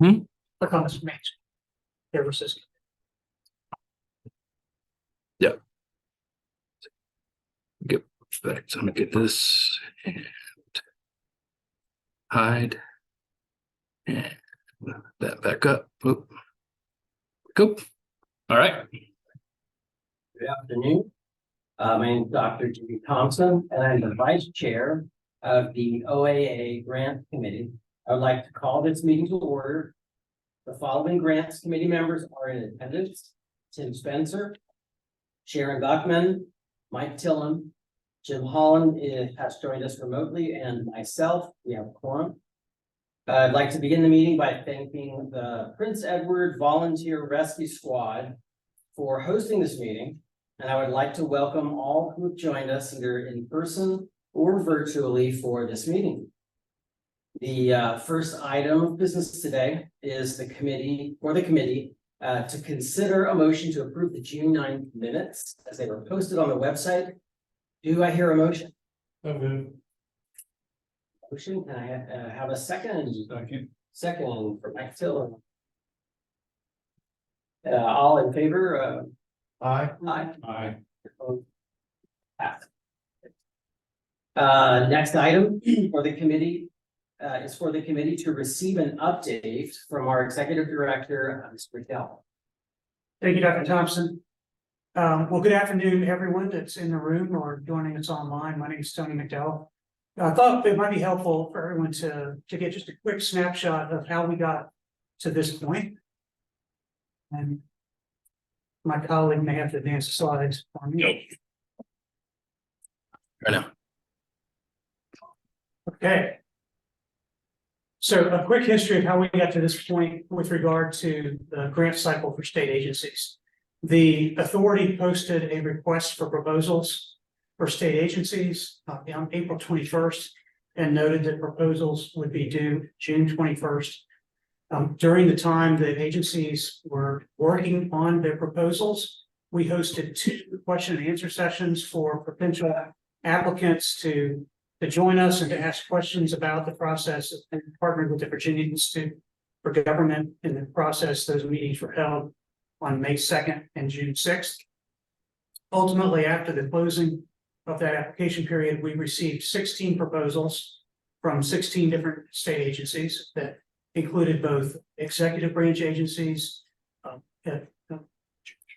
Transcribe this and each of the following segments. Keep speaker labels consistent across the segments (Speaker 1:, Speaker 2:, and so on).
Speaker 1: Click on this matrix. Services.
Speaker 2: Yeah. Get back. So I'm gonna get this and hide and that back up. Oop. Cool. All right.
Speaker 3: Good afternoon. My name is Dr. Jimmy Thompson, and I'm the Vice Chair of the OAA Grant Committee. I would like to call this meeting to order. The following Grants Committee members are in attendance: Tim Spencer, Sharon Buckman, Mike Tillum, Jim Holland has joined us remotely, and myself. We have a quorum. I'd like to begin the meeting by thanking the Prince Edward Volunteer Rescue Squad for hosting this meeting. And I would like to welcome all who have joined us either in person or virtually for this meeting. The first item of business today is the committee to consider a motion to approve the June 9th minutes as they were posted on the website. Do I hear a motion? Motion, can I have a second? Second for Mike Tillum. All in favor?
Speaker 1: Aye.
Speaker 3: Aye. Next item for the committee is for the committee to receive an update from our executive director, Mr. Riddell.
Speaker 1: Thank you, Dr. Thompson. Well, good afternoon, everyone that's in the room or joining us online. My name is Tony McDowell. I thought it might be helpful for everyone to get just a quick snapshot of how we got to this point. And my colleague may have to advance the slides for me.
Speaker 2: Right now.
Speaker 1: Okay. So a quick history of how we got to this point with regard to the grant cycle for state agencies. The authority posted a request for proposals for state agencies on April 21st and noted that proposals would be due June 21st. During the time that agencies were working on their proposals, we hosted 2 question and answer sessions for potential applicants to join us and to ask questions about the process, and partnered with the Virginia Institute for Government in the process. Those meetings were held on May 2nd and June 6th. Ultimately, after the closing of that application period, we received 16 proposals from 16 different state agencies that included both executive branch agencies,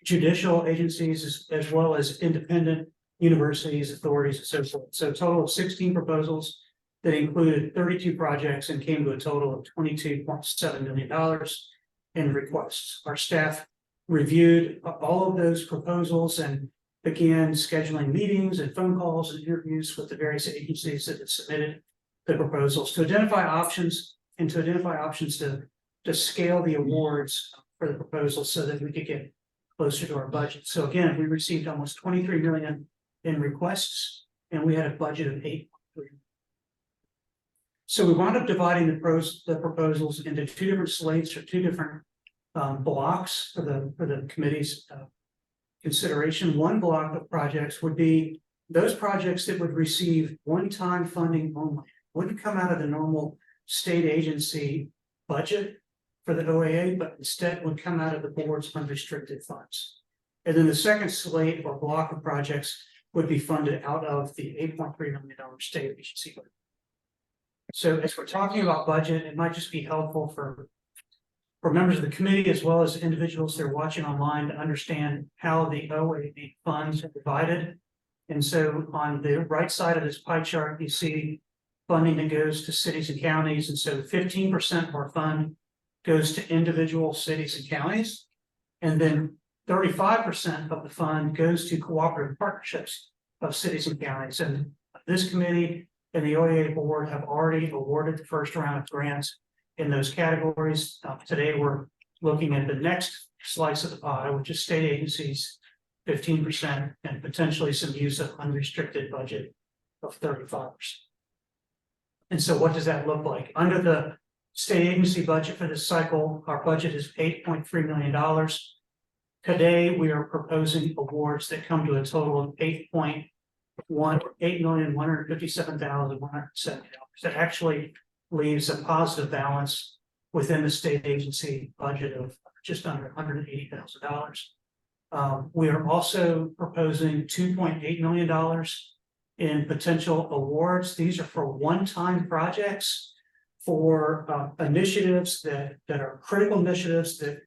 Speaker 1: judicial agencies, as well as independent universities, authorities, and so forth. So a total of 16 proposals that included 32 projects and came to a total of $22.7 million in requests. Our staff reviewed all of those proposals and began scheduling meetings and phone calls and interviews with the various agencies that had submitted the proposals to identify options to scale the awards for the proposals so that we could get closer to our budget. So again, we received almost 23 million in requests, and we had a budget of 8.3. So we wound up dividing the proposals into 2 different slates or 2 different blocks for the committee's consideration. One block of projects would be those projects that would receive one-time funding only, wouldn't come out of the normal state agency budget for the OAA, but instead would come out of the board's unrestricted funds. And then the second slate or block of projects would be funded out of the $8.3 million state agency budget. So as we're talking about budget, it might just be helpful for members of the committee as well as individuals that are watching online to understand how the OAA funds are divided. And so on the right side of this pie chart, you see funding that goes to cities and counties. And so 15% of our fund goes to individual cities and counties. And then 35% of the fund goes to cooperative partnerships of cities and counties. And this committee and the OAA board have already awarded the first round of grants in those categories. Today, we're looking at the next slice of the pie, which is state agencies, 15%, and potentially some use of unrestricted budget of 35%. And so what does that look like? Under the state agency budget for this cycle, our budget is $8.3 million. Today, we are proposing awards that come to a total of $8,157,170. That actually leaves a positive balance within the state agency budget of just under $180,000. We are also proposing $2.8 million in potential awards. These are for one-time projects for initiatives that are critical initiatives that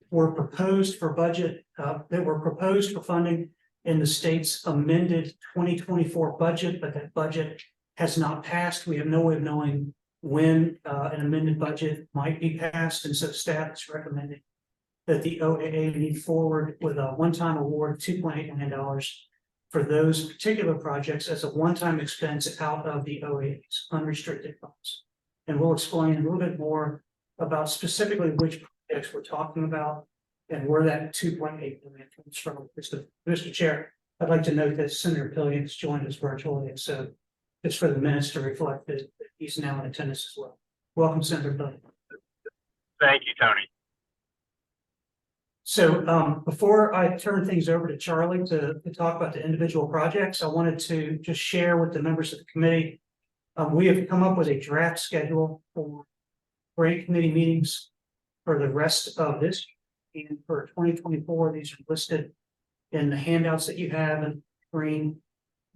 Speaker 1: were proposed for budget, that were proposed for funding in the state's amended 2024 budget, but that budget has not passed. We have no way of knowing when an amended budget might be passed, and so staff is recommending that the OAA move forward with a one-time award of $2.8 million for those particular projects as a one-time expense out of the OAA's unrestricted funds. And we'll explain a little bit more about specifically which projects we're talking about and where that $2.8 million comes from. Mr. Chair, I'd like to note that Senator Pillion has joined us virtually, and so it's for the minutes to reflect that he's now in attendance as well. Welcome, Senator Pillion.
Speaker 4: Thank you, Tony.
Speaker 1: So before I turn things over to Charlie to talk about the individual projects, I wanted to just share with the members of the committee. We have come up with a draft schedule for grant committee meetings for the rest of this year. And for 2024, these are listed in the handouts that you have in green.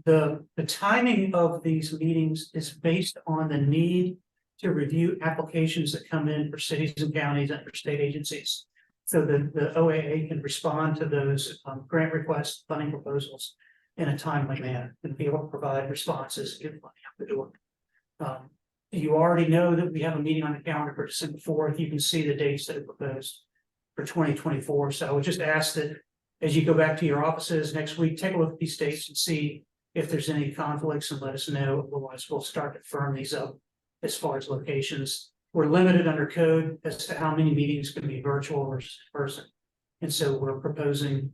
Speaker 1: The timing of these meetings is based on the need to review applications that come in for cities and counties and for state agencies, so that the OAA can respond to those grant requests, funding proposals in a timely manner and be able to provide responses, get money out the door. You already know that we have a meeting on the calendar for December 4th. You can see the dates that are proposed for 2024. So I would just ask that as you go back to your offices next week, take a look at these dates and see if there's any conflicts and let us know. Otherwise, we'll start to firm these up as far as locations. We're limited under code as to how many meetings can be virtual versus in person. And so we're proposing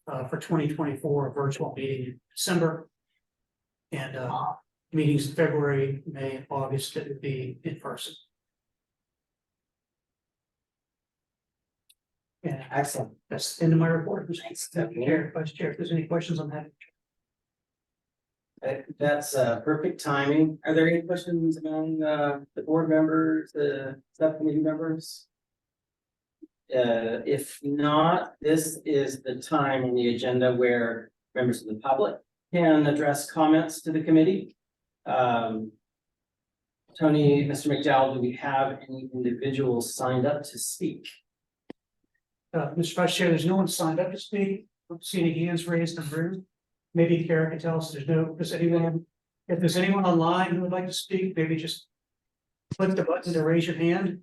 Speaker 1: for 2024 a virtual meeting in December and meetings in February, May, and August that would be in person. Yeah,
Speaker 3: Excellent.
Speaker 1: that's the end of my report.
Speaker 3: Thanks,
Speaker 1: Chair, Vice Chair, if there's any questions on that.
Speaker 3: That's perfect timing. Are there any questions among the board members, the subcommittee members? If not, this is the time on the agenda where members of the public can address comments to the committee. Tony, Mr. McDowell, do we have any individuals signed up to speak?
Speaker 1: Mr. Vice Chair, there's no one signed up to speak. I don't see any hands raised in the room. Maybe Kara can tell us there's no, if there's anyone online who would like to speak, maybe just click the button to raise your hand.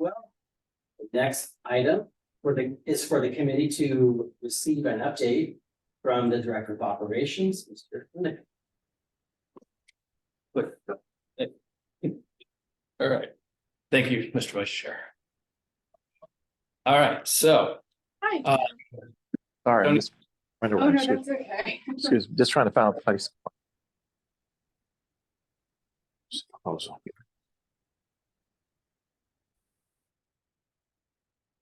Speaker 3: Well, the next item is for the committee to receive an update from the Director of Operations, Mr. Flynn.
Speaker 2: All right. Thank you, Mr. Vice Chair. All right, so.
Speaker 5: Hi.
Speaker 6: Sorry,
Speaker 2: Tony-
Speaker 6: I'm just trying to
Speaker 5: Oh, no,
Speaker 6: excuse,
Speaker 5: that's okay.
Speaker 6: excuse me, just trying to find a place. Proposal.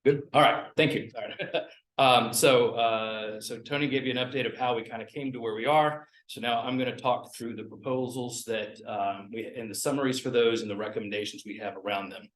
Speaker 2: Good. All right. Thank you. All right. So Tony gave you an update of how we kind of came to where we are. So now I'm going to talk through the proposals that we and the summaries for those and the recommendations we have around them.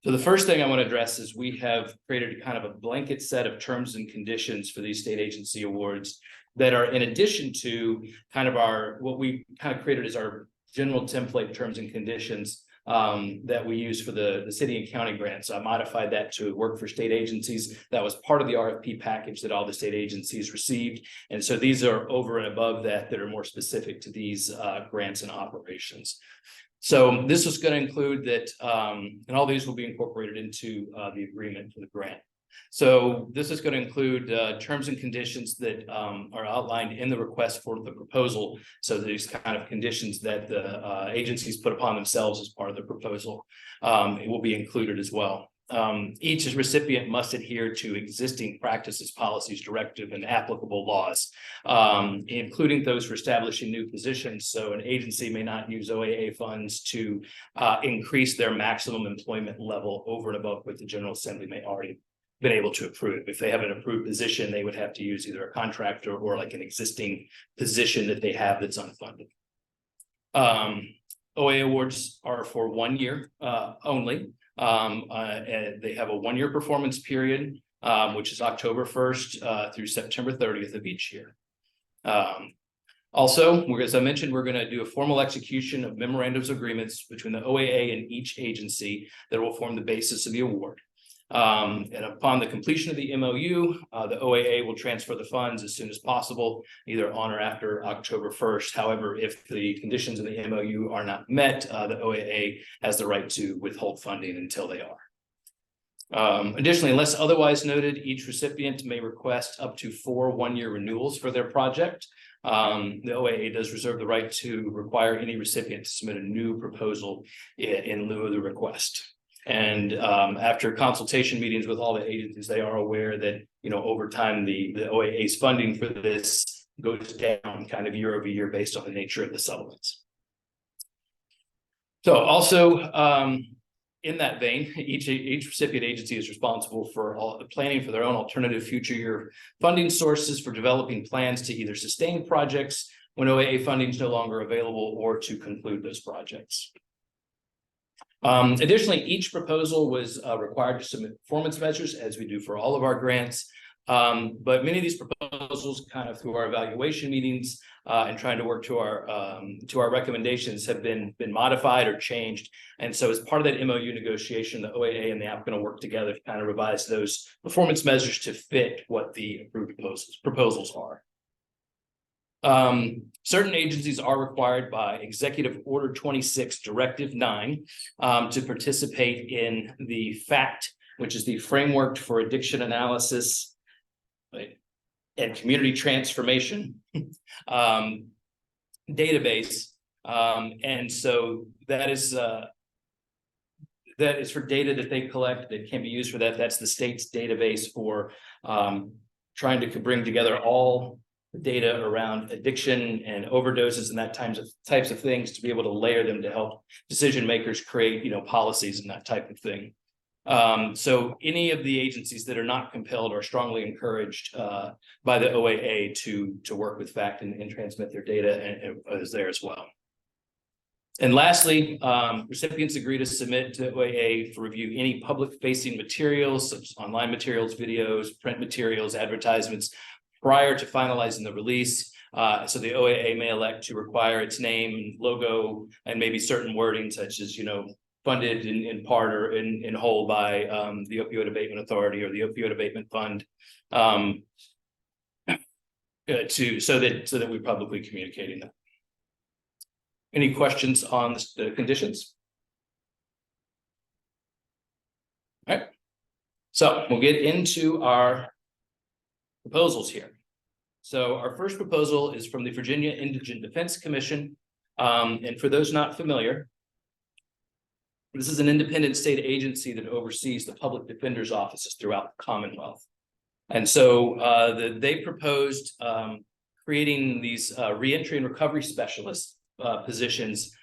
Speaker 2: So the first thing I want to address is we have created kind of a blanket set of terms and conditions for these state agency awards that are in addition to kind of what we kind of created as our general template terms and conditions that we use for the city and county grants. So I modified that to work for state agencies. That was part of the RFP package that all the state agencies received. And so these are over and above that are more specific to these grants and operations. So this is going to include that, and all these will be incorporated into the agreement for the grant. So this is going to include terms and conditions that are outlined in the request for the proposal. So these kind of conditions that the agencies put upon themselves as part of the proposal, it will be included as well. Each recipient must adhere to existing practices, policies, directive, and applicable laws, including those for establishing new positions. So an agency may not use OAA funds to increase their maximum employment level over and above what the General Assembly may already been able to approve. If they have an approved position, they would have to use either a contractor or like an existing position that they have that's unfunded. OA awards are for 1 year only. And they have a 1 year performance period, which is October 1st through September 30th of each year. Also, as I mentioned, we're going to do a formal execution of memorandums of agreements between the OAA and each agency that will form the basis of the award. And upon the completion of the MOU, the OAA will transfer the funds as soon as possible, either on or after October 1st. However, if the conditions in the MOU are not met, the OAA has the right to withhold funding until they are. Additionally, unless otherwise noted, each recipient may request up to 4 1-year renewals for their project. The OAA does reserve the right to require any recipient to submit a new proposal in lieu of the request. And after consultation meetings with all the agencies, they are aware that, you know, over time, the OAA's funding for this goes down kind of year over year based on the nature of the settlements. So also, in that vein, each recipient agency is responsible for planning for their own alternative future year funding sources for developing plans to either sustain projects when OAA funding is no longer available or to conclude those projects. Additionally, each proposal was required to submit performance measures, as we do for all of our grants. But many of these proposals, kind of through our evaluation meetings and trying to work to our recommendations, have been modified or changed. And so as part of that MOU negotiation, the OAA and the applicant will work together to kind of revise those performance measures to fit what the approved proposals are. Certain agencies are required by Executive Order 26, Directive 9, to participate in the FACT, which is the Framework for Addiction Analysis and Community Transformation database. And so that is for data that they collect that can be used for that. That's the state's database for trying to bring together all the data around addiction and overdoses and that types of things to be able to layer them to help decision makers create, you know, policies and that type of thing. So any of the agencies that are not compelled are strongly encouraged by the OAA to work with FACT and transmit their data and is there as well. And lastly, recipients agree to submit to OAA for review any public-facing materials, such as online materials, videos, print materials, advertisements, prior to finalizing the release. So the OAA may elect to require its name, logo, and maybe certain wording, such as, you know, funded in part or in whole by the Opioid Abatement Authority or the Opioid Abatement Fund, so that we're publicly communicating that. Any questions on the conditions? All right, so we'll get into our proposals here. So our first proposal is from the Virginia Indigent Defense Commission. And for those not familiar, this is an independent state agency that oversees the public defender's offices throughout the Commonwealth. And so they proposed creating these reentry and recovery specialist positions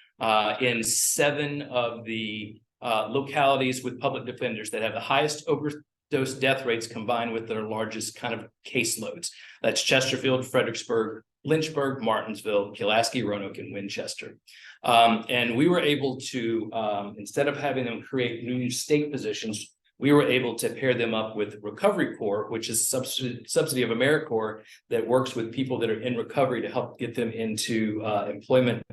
Speaker 2: in 7 of the localities with public defenders that have the highest overdose death rates combined with their largest kind of caseloads. That's Chesterfield, Fredericksburg, Lynchburg, Martinsville, Pulaski, Roanoke, and Winchester. And we were able to, instead of having them create new state positions, we were able to pair them up with Recovery Corps, which is subsidy of AmeriCorps that works with people that are in recovery to help get them into employment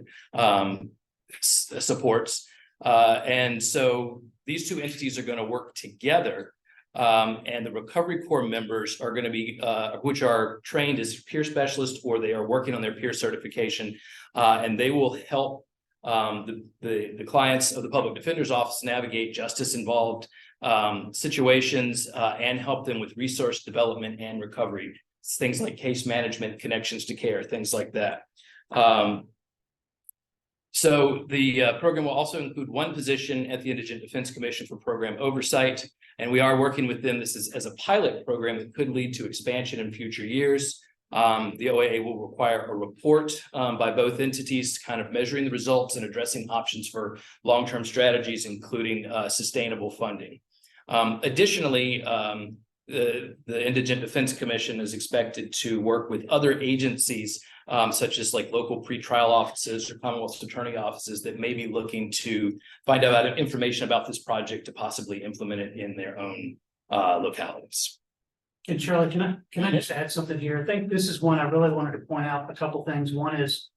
Speaker 2: supports. And so these two entities are going to work together. And the Recovery Corps members are going to be, which are trained as peer specialists, or they are working on their peer certification, and they will help the clients of the Public Defender's Office navigate justice-involved situations and help them with resource development and recovery. It's things like case management, connections to care, things like that. So the program will also include 1 position at the Indigent Defense Commission for program oversight, and we are working with them. This is as a pilot program that could lead to expansion in future years. The OAA will require a report by both entities, kind of measuring the results and addressing options for long-term strategies, including sustainable funding. Additionally, the Indigent Defense Commission is expected to work with other agencies, such as like local pretrial offices or Commonwealth attorney offices that may be looking to find out information about this project to possibly implement it in their own localities.
Speaker 1: And Charlie, can I just add something here? I think this is one I really wanted to point out a couple things. One is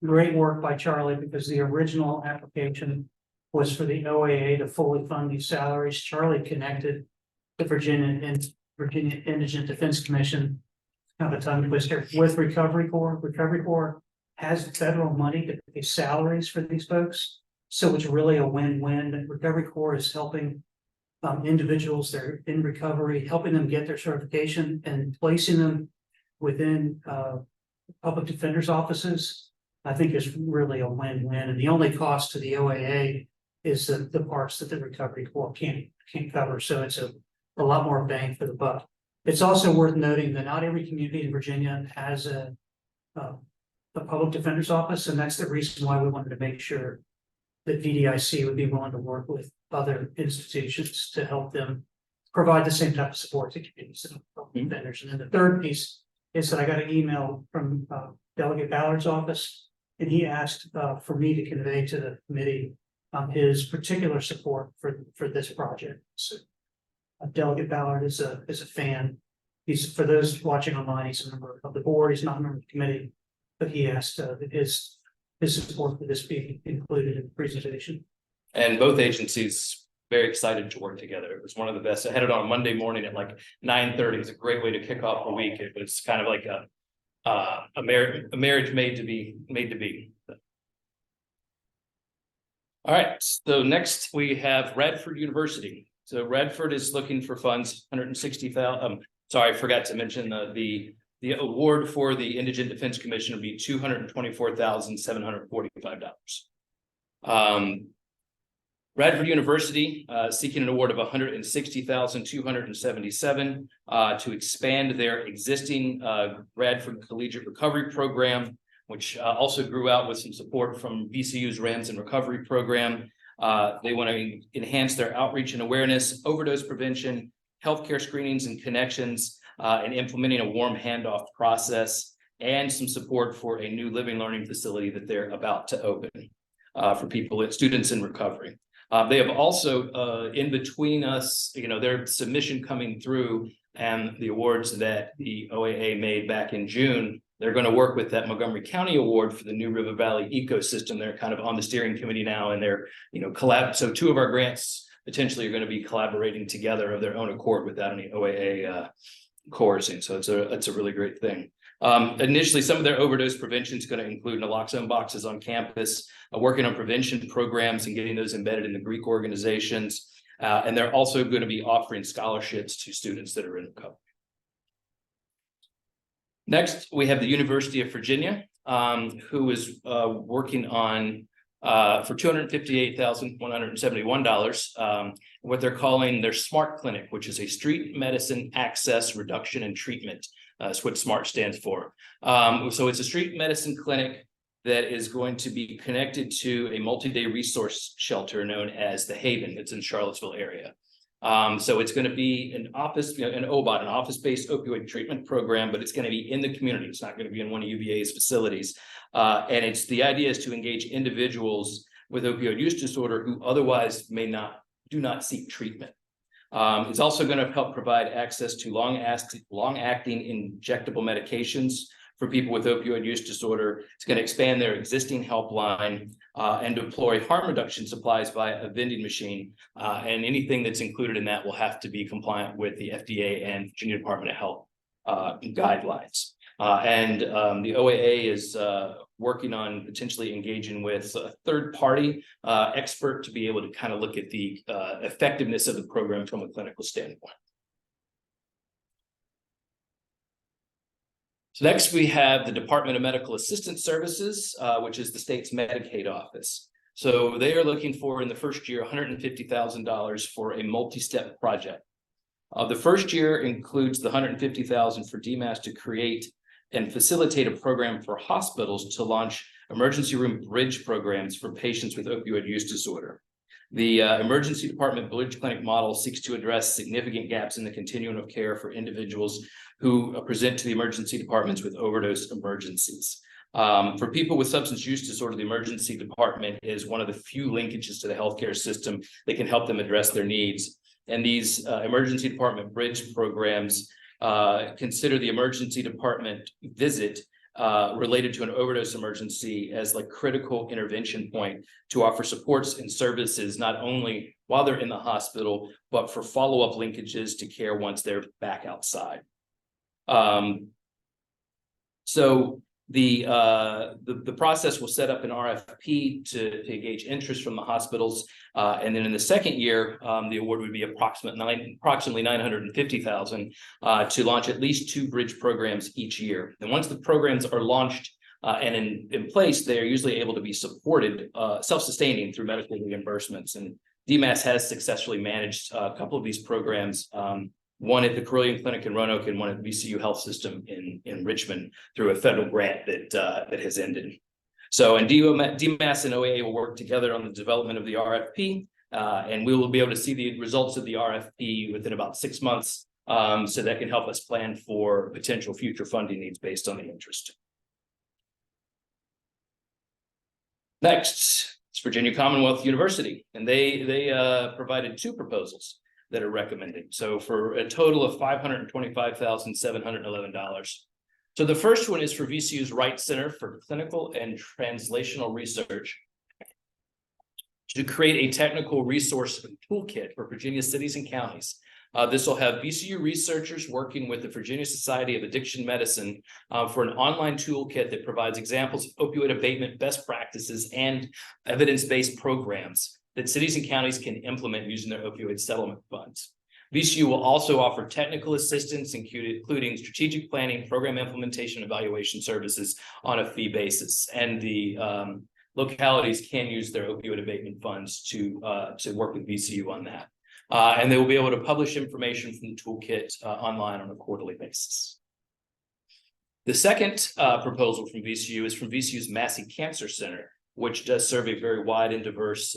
Speaker 1: great work by Charlie, because the original application was for the OAA to fully fund these salaries. Charlie connected the Virginia Indigent Defense Commission, kind of a tongue twister, with Recovery Corps. Recovery Corps has federal money to pay salaries for these folks. So it's really a win-win. Recovery Corps is helping individuals that are in recovery, helping them get their certification and placing them within public defender's offices. I think is really a win-win. And the only cost to the OAA is the parts that the Recovery Corps can't cover. So it's a lot more bang for the buck. It's also worth noting that not every community in Virginia has a public defender's office, and that's the reason why we wanted to make sure that VDIC would be willing to work with other institutions to help them provide the same type of support to communities and public defenders. And then the third piece is that I got an email from Delegate Ballard's office, and he asked for me to convey to the committee his particular support for this project. So Delegate Ballard is a fan. He's, for those watching online, he's a member of the board. He's not a member of the committee, but he asked that his support for this be included in the presentation. And
Speaker 2: both agencies very excited to work together. It was one of the best. I had it on a Monday morning at like 9:30. It's a great way to kick off the week. It was kind of like a marriage made to be. All right, so next we have Radford University. So Radford is looking for funds, 160,000. Sorry, I forgot to mention the award for the Indigent Defense Commission will be $224,745. Radford University seeking an award of $160,277 to expand their existing Radford Collegiate Recovery Program, which also grew out with some support from VCU's Rams and Recovery Program. They want to enhance their outreach and awareness, overdose prevention, healthcare screenings and connections, and implementing a warm handoff process, and some support for a new living learning facility that they're about to open for people, students in recovery. They have also, in between us, their submission coming through and the awards that the OAA made back in June, they're going to work with that Montgomery County Award for the New River Valley ecosystem. They're kind of on the steering committee now, and they're, so two of our grants potentially are going to be collaborating together of their own accord without any OAA coercing. So it's a really great thing. Initially, some of their overdose prevention is going to include naloxone boxes on campus, working on prevention programs and getting those embedded in the Greek organizations. And they're also going to be offering scholarships to students that are in recovery. Next, we have the University of Virginia, who is working on for $258,171, what they're calling their SMART clinic, which is a street medicine access reduction and treatment. That's what SMART stands for. So it's a street medicine clinic that is going to be connected to a multi-day resource shelter known as the Haven. It's in Charlottesville area. So it's going to be an office, an OBOT, an office-based opioid treatment program, but it's going to be in the community. It's not going to be in one of UVA's facilities. And the idea is to engage individuals with opioid use disorder who otherwise do not seek treatment. It's also going to help provide access to long-acting injectable medications for people with opioid use disorder. It's going to expand their existing helpline and deploy harm reduction supplies via a vending machine. And anything that's included in that will have to be compliant with the FDA and Virginia Department of Health guidelines. The OAA is working on potentially engaging with a third-party expert to be able to kind of look at the effectiveness of the program from a clinical standpoint. So next we have the Department of Medical Assistance Services, which is the state's Medicaid office. So they are looking for, in the first year, $150,000 for a multi-step project. The first year includes the $150,000 for DMAS to create and facilitate a program for hospitals to launch emergency room bridge programs for patients with opioid use disorder. The emergency department bridge clinic model seeks to address significant gaps in the continuum of care for individuals who present to the emergency departments with overdose emergencies. For people with substance use disorder, the emergency department is one of the few linkages to the healthcare system that can help them address their needs. And these emergency department bridge programs consider the emergency department visit related to an overdose emergency as like critical intervention point to offer supports and services, not only while they're in the hospital, but for follow-up linkages to care once they're back outside. So the process will set up an RFP to gauge interest from the hospitals. And then in the second year, the award would be approximately $950,000 to launch at least 2 bridge programs each year. And once the programs are launched and in place, they are usually able to be supported, self-sustaining ththrough medical reimbursements. And DMAS has successfully managed a couple of these programs, one at the Carillion Clinic in Roanoke and one at VCU Health System in Richmond through a federal grant that has ended. So, and DMAS and OAA will work together on the development of the RFP, and we will be able to see the results of the RFP within about 6 months, so that can help us plan for potential future funding needs based on the interest. Next, it's Virginia Commonwealth University, and they provided 2 proposals that are recommended. So for a total of $525,711. So the first one is for VCU's Wright Center for Clinical and Translational Research to create a technical resource toolkit for Virginia cities and counties. This will have VCU researchers working with the Virginia Society of Addiction Medicine for an online toolkit that provides examples of opioid abatement best practices and evidence-based programs that cities and counties can implement using their opioid settlement funds. VCU will also offer technical assistance, including strategic planning, program implementation, evaluation services on a fee basis. And the localities can use their opioid abatement funds to work with VCU on that. And they will be able to publish information from the toolkit online on a quarterly basis. The second proposal from VCU is from VCU's Massey Cancer Center, which does serve a very wide and diverse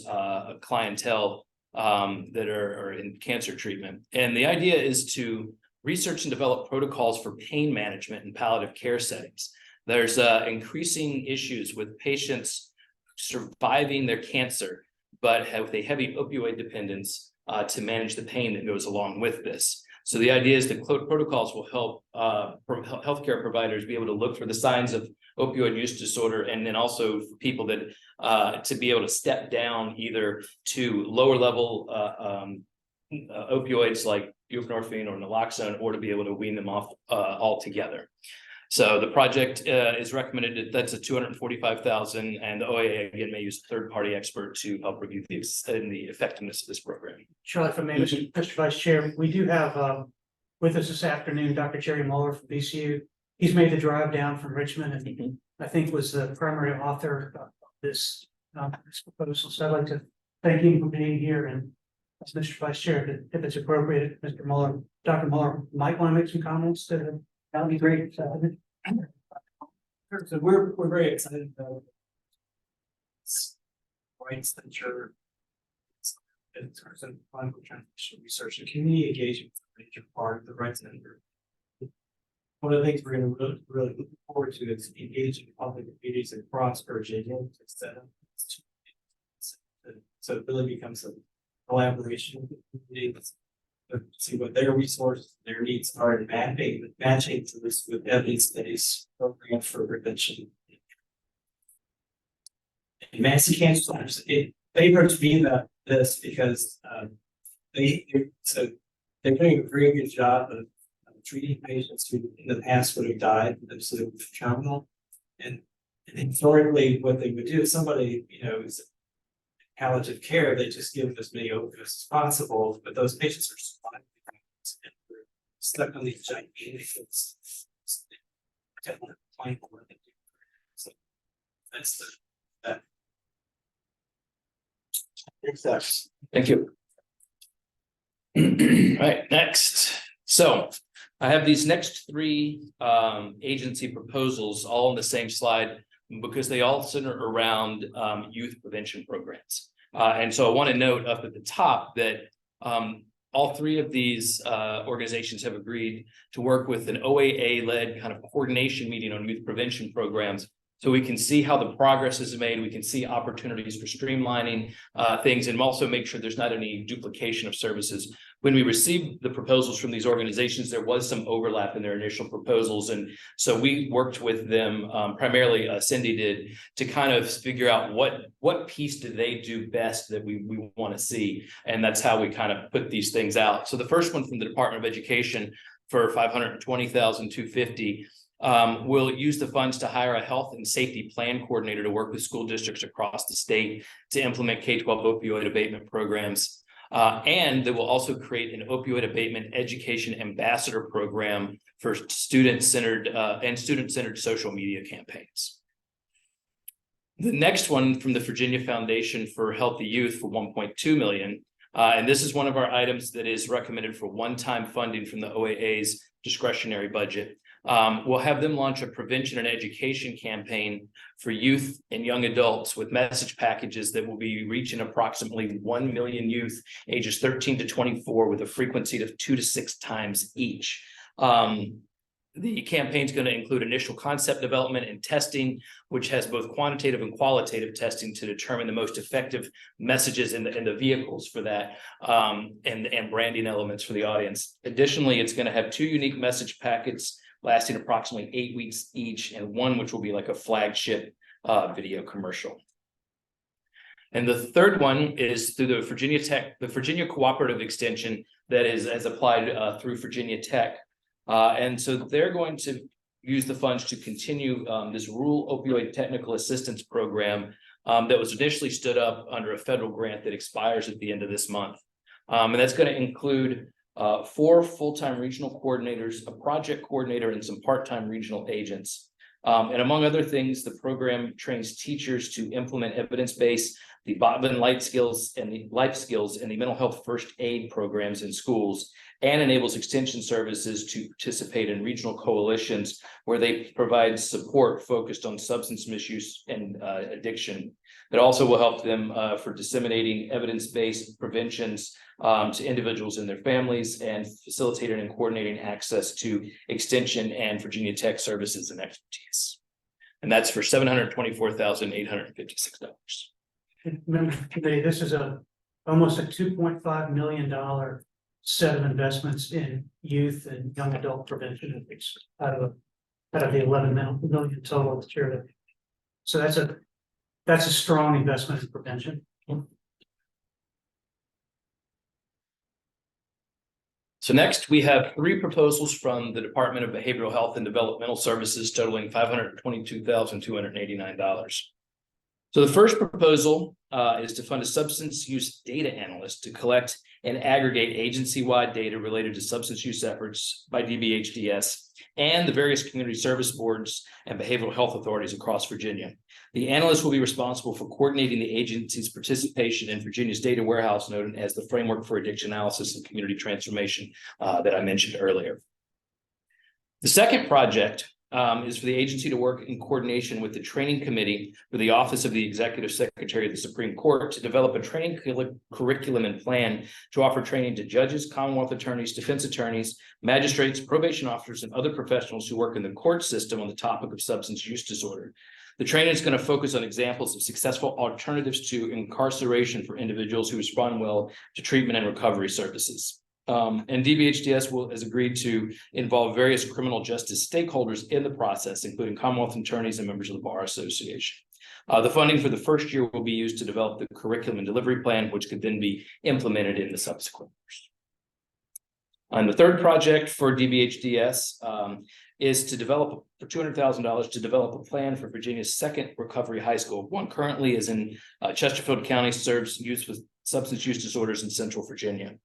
Speaker 2: clientele that are in cancer treatment. And the idea is to research and develop protocols for pain management in palliative care settings. There's increasing issues with patients surviving their cancer, but have a heavy opioid dependence to manage the pain that goes along with this. So the idea is that protocols will help healthcare providers be able to look for the signs of opioid use disorder, and then also for people that to be able to step down either to lower level opioids like buprenorphine or naloxone, or to be able to wean them off altogether. So the project is recommended. That's a $245,000, and the OAA again may use a third-party expert to help review the effectiveness of this program.
Speaker 1: Charlie, if I may, Mr. Vice Chair, we do have with us this afternoon, Dr. Jerry Muller from VCU. He's made the drive down from Richmond, and I think was the primary author of this proposal. So I'd like to thank him for being here. And as Mr. Vice Chair, if it's appropriate, Mr. Muller, Dr. Muller might want to make some comments. That would be great.
Speaker 5: So we're very excited about rights center in terms of clinical translation research and community engagement is a major part of the rights center. One of the things we're going to really look forward to is engaging public communities across Virginia to set up so it really becomes a collaboration with the communities to see what their resources, their needs are, and matching to this with evidence-based programs for prevention. And Massey Cancer Centers, it favors me about this because they're doing a very good job of treating patients who in the past would have died of terminal. And historically, what they would do if somebody, is palliative care, they just give as many opioids as possible, but those patients are stuck on these giant things. So that's that.
Speaker 2: Thank you. All right, next. So I have these next 3 agency proposals all on the same slide because they all center around youth prevention programs. And so I want to note up at the top that all three of these organizations have agreed to work with an OAA-led kind of coordination meeting on youth prevention programs. So we can see how the progress is made. We can see opportunities for streamlining things, and also make sure there's not any duplication of services. When we received the proposals from these organizations, there was some overlap in their initial proposals. And so we worked with them, primarily Cindy did, to kind of figure out what piece do they do best that we want to see. And that's how we kind of put these things out. So the first one from the Department of Education for $520,250. We'll use the funds to hire a health and safety plan coordinator to work with school districts across the state to implement K-12 opioid abatement programs. And they will also create an opioid abatement education ambassador program for student-centered social media campaigns. The next one from the Virginia Foundation for Healthy Youth for $1.2 million. And this is one of our items that is recommended for one-time funding from the OAA's discretionary budget. We'll have them launch a prevention and education campaign for youth and young adults with message packages that will be reaching approximately 1 million youth ages 13 to 24 with a frequency of 2 to 6 times each. The campaign is going to include initial concept development and testing, which has both quantitative and qualitative testing to determine the most effective messages in the vehicles for that, and branding elements for the audience. Additionally, it's going to have 2 unique message packets lasting approximately 8 weeks each, and one which will be like a flagship video commercial. And the third one is through the Virginia Cooperative Extension that is as applied through Virginia Tech. And so they're going to use the funds to continue this rural opioid technical assistance program that was initially stood up under a federal grant that expires at the end of this month. And that's going to include 4 full-time regional coordinators, a project coordinator, and some part-time regional agents. And among other things, the program trains teachers to implement evidence-based, the Botman life skills and the mental health first aid programs in schools, and enables extension services to participate in regional coalitions where they provide support focused on substance misuse and addiction. It also will help them for disseminating evidence-based preventions to individuals and their families, and facilitating and coordinating access to extension and Virginia Tech services and expertise. And that's for $724,856.
Speaker 1: Remember, committee, this is almost a $2.5 million set of investments in youth and young adult prevention out of the 11 million total this year. So that's a strong investment in prevention.
Speaker 2: So next, we have 3 proposals from the Department of Behavioral Health and Developmental Services totaling $522,289. So the first proposal is to fund a substance use data analyst to collect and aggregate agency-wide data related to substance use efforts by DBHDS and the various community service boards and behavioral health authorities across Virginia. The analyst will be responsible for coordinating the agency's participation in Virginia's data warehouse known as the Framework for Addiction Analysis and Community Transformation that I mentioned earlier. The second project is for the agency to work in coordination with the training committee for the Office of the Executive Secretary of the Supreme Court to develop a training curriculum and plan to offer training to judges, Commonwealth attorneys, defense attorneys, magistrates, probation officers, and other professionals who work in the court system on the topic of substance use disorder. The training is going to focus on examples of successful alternatives to incarceration for individuals who respond well to treatment and recovery services. And DBHDS has agreed to involve various criminal justice stakeholders in the process, including Commonwealth attorneys and members of the Bar Association. The funding for the first year will be used to develop the curriculum and delivery plan, which could then be implemented in the subsequent years. And the third project for DBHDS is to develop for $200,000 to develop a plan for Virginia's second recovery high school. One currently is in Chesterfield County, serves youth with substance use disorders in Central Virginia.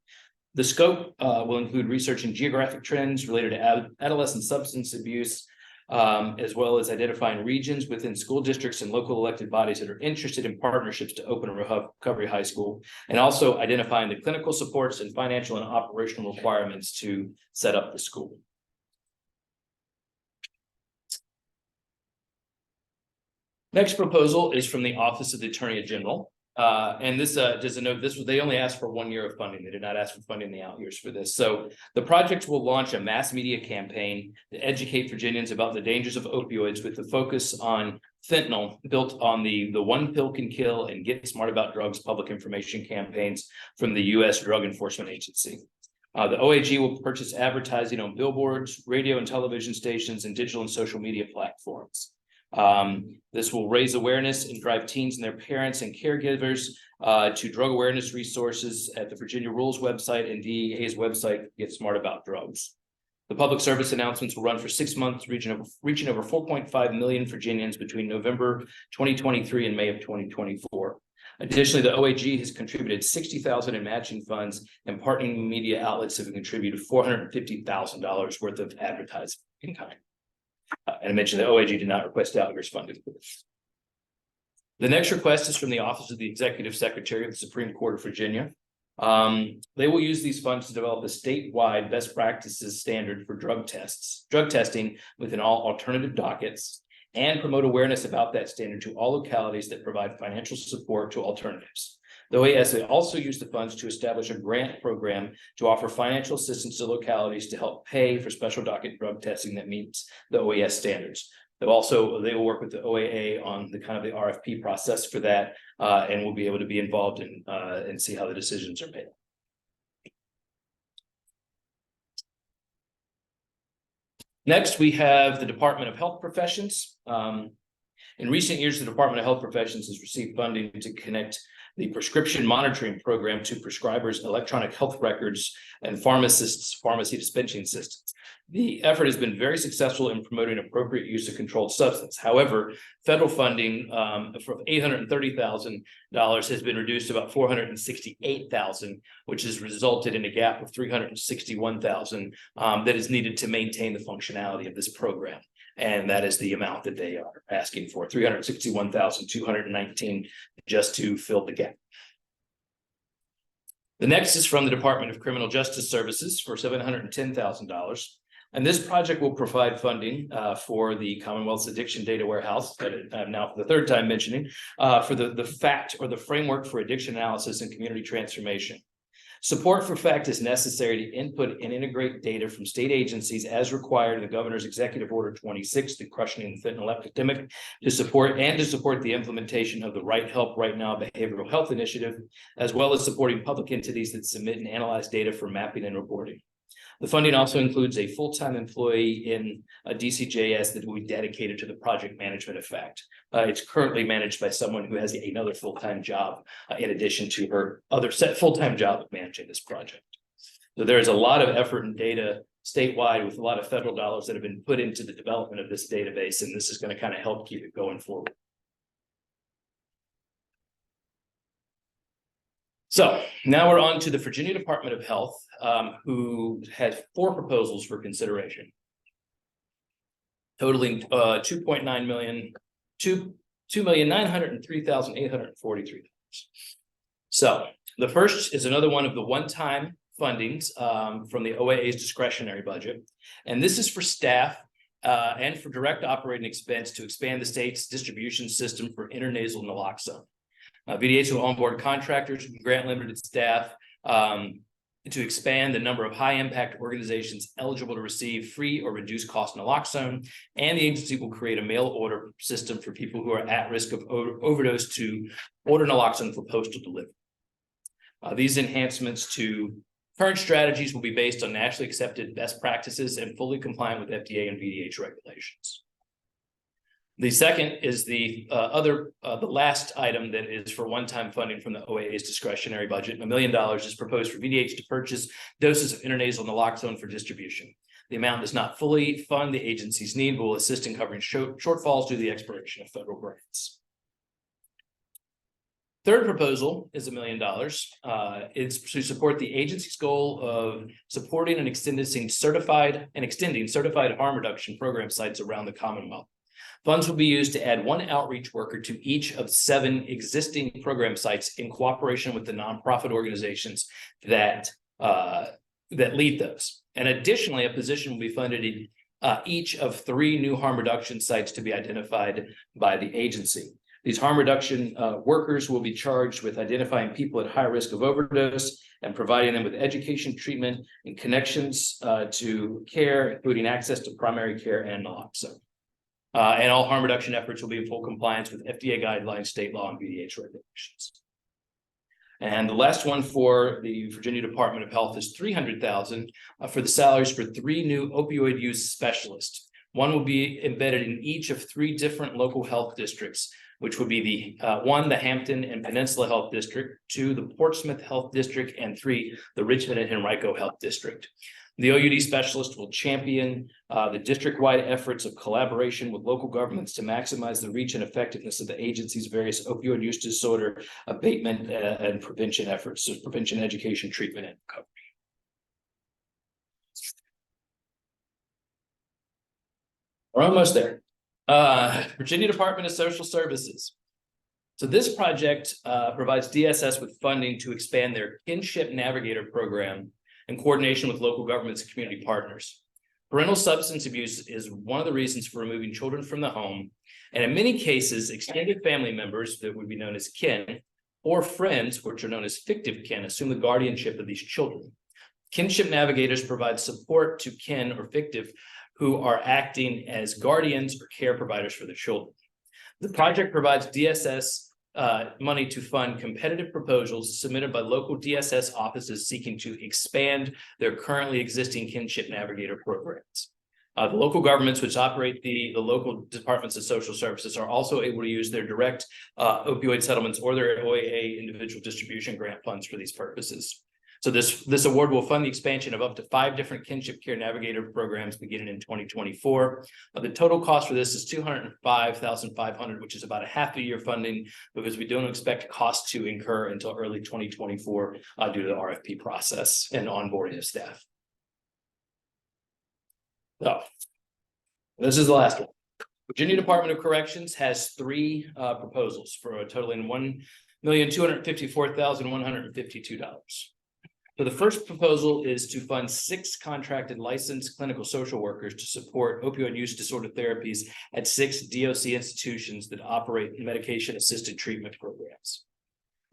Speaker 2: The scope will include researching geographic trends related to adolescent substance abuse, as well as identifying regions within school districts and local elected bodies that are interested in partnerships to open a recovery high school, and also identifying the clinical supports and financial and operational requirements to set up the school. Next proposal is from the Office of the Attorney General. And this, just a note, they only asked for 1 year of funding. They did not ask for funding in the out years for this. So the project will launch a mass media campaign to educate Virginians about the dangers of opioids with the focus on fentanyl, built on the One Pill Can Kill and Get Smart About Drugs public information campaigns from the U.S. Drug Enforcement Agency. The OAG will purchase advertising on billboards, radio and television stations, and digital and social media platforms. This will raise awareness and drive teens and their parents and caregivers to drug awareness resources at the Virginia Rules website and DEA's website, Get Smart About Drugs. The public service announcements will run for 6 months, reaching over 4.5 million Virginians between November 2023 and May of 2024. Additionally, the OAG has contributed $60,000 in matching funds, and partnering media outlets have contributed $450,000 worth of advertising in kind. And I mentioned the OAG did not request out year's funding for this. The next request is from the Office of the Executive Secretary of the Supreme Court of Virginia. They will use these funds to develop a statewide best practices standard for drug testing within all alternative dockets, and promote awareness about that standard to all localities that provide financial support to alternatives. The OAS will also use the funds to establish a grant program to offer financial assistance to localities to help pay for special docket drug testing that meets the OAS standards. They will work with the OAA on the kind of the RFP process for that, and will be able to be involved in and see how the decisions are made. Next, we have the Department of Health Professions. In recent years, the Department of Health Professions has received funding to connect the prescription monitoring program to prescribers' electronic health records and pharmacists' pharmacy dispensing systems. The effort has been very successful in promoting appropriate use of controlled substance. However, federal funding from $830,000 has been reduced to about $468,000, which has resulted in a gap of $361,000 that is needed to maintain the functionality of this program. And that is the amount that they are asking for, $361,219, just to fill the gap. The next is from the Department of Criminal Justice Services for $710,000. And this project will provide funding for the Commonwealth's Addiction Data Warehouse, that I'm now for the third time mentioning, for the FACT, or the Framework for Addiction Analysis and Community Transformation. Support for FACT is necessary to input and integrate data from state agencies as required in the Governor's Executive Order 26, the Crushing the Fentanyl Epidemic, to support the implementation of the Right Help Right Now Behavioral Health Initiative, as well as supporting public entities that submit and analyze data for mapping and reporting. The funding also includes a full-time employee in a DCJS that will be dedicated to the project management of FACT. It's currently managed by someone who has another full-time job in addition to her other full-time job of managing this project. So there is a lot of effort and data statewide with a lot of federal dollars that have been put into the development of this database, and this is going to kind of help keep it going forward. So now we're on to the Virginia Department of Health, who had 4 proposals for consideration, totaling $2.9 million, $2,903,843. So the first is another one of the one-time fundings from the OAA's discretionary budget, and this is for staff and for direct operating expense to expand the state's distribution system for intranasal naloxone. VDH will onboard contractors and grant limited staff to expand the number of high-impact organizations eligible to receive free or reduced cost naloxone, and the agency will create a mail order system for people who are at risk of overdose to order naloxone for postal delivery. These enhancements to current strategies will be based on nationally accepted best practices and fully compliant with FDA and VDH regulations. The second is the last item that is for one-time funding from the OAA's discretionary budget. $1 million is proposed for VDH to purchase doses of intranasal naloxone for distribution. The amount does not fully fund the agency's need, but will assist in covering shortfalls due to the expiration of federal grants. Third proposal is $1 million. It's to support the agency's goal of supporting and extending certified harm reduction program sites around the Commonwealth. Funds will be used to add 1 outreach worker to each of 7 existing program sites in cooperation with the nonprofit organizations that lead those. And additionally, a position will be funded in each of 3 new harm reduction sites to be identified by the agency. These harm reduction workers will be charged with identifying people at high risk of overdose and providing them with education, treatment, and connections to care, including access to primary care and naloxone. And all harm reduction efforts will be in full compliance with FDA guidelines, state law, and VDH regulations. And the last one for the Virginia Department of Health is $300,000 for the salaries for 3 new opioid use specialists. One will be embedded in each of 3 different local health districts, which would be the 1, the Hampton and Peninsula Health District, 2, the Portsmouth Health District, and 3, the Richmond and Henrico Health District. The OUD specialist will champion the district-wide efforts of collaboration with local governments to maximize the reach and effectiveness of the agency's various opioid use disorder abatement and prevention efforts, so prevention, education, treatment, and recovery. We're almost there. Virginia Department of Social Services. So this project provides DSS with funding to expand their Kinship Navigator program in coordination with local governments and community partners. Parental substance abuse is one of the reasons for removing children from the home, and in many cases, extended family members that would be known as kin, or friends, which are known as fictive kin, assume the guardianship of these children. Kinship navigators provide support to kin or fictive who are acting as guardians or care providers for the children. The project provides DSS money to fund competitive proposals submitted by local DSS offices seeking to expand their currently existing kinship navigator programs. The local governments which operate the local departments of social services are also able to use their direct opioid settlements or their OAA individual distribution grant funds for these purposes. So this award will fund the expansion of up to 5 different kinship care navigator programs beginning in 2024. The total cost for this is $205,500, which is about a half a year funding, because we don't expect costs to incur until early 2024 due to the RFP process and onboarding of staff. So this is the last one. Virginia Department of Corrections has 3 proposals for a totaling $1,254,152. So the first proposal is to fund 6 contracted licensed clinical social workers to support opioid use disorder therapies at 6 DOC institutions that operate medication-assisted treatment programs.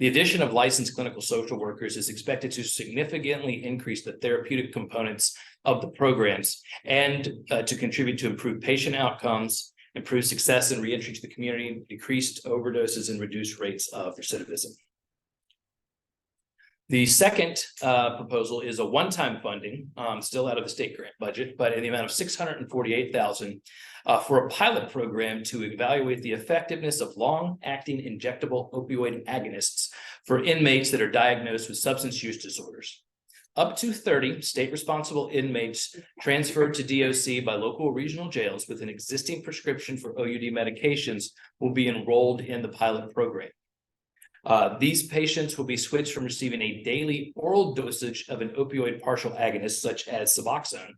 Speaker 2: The addition of licensed clinical social workers is expected to significantly increase the therapeutic components of the programs and to contribute to improved patient outcomes, improved success in reentry to the community, decreased overdoses, and reduced rates of recidivism. The second proposal is a one-time funding, still out of the state grant budget, but in the amount of $648,000 for a pilot program to evaluate the effectiveness of long-acting injectable opioid agonists for inmates that are diagnosed with substance use disorders. Up to 30 state-responsible inmates transferred to DOC by local or regional jails with an existing prescription for OUD medications will be enrolled in the pilot program. These patients will be switched from receiving a daily oral dosage of an opioid partial agonist, such as Suboxone,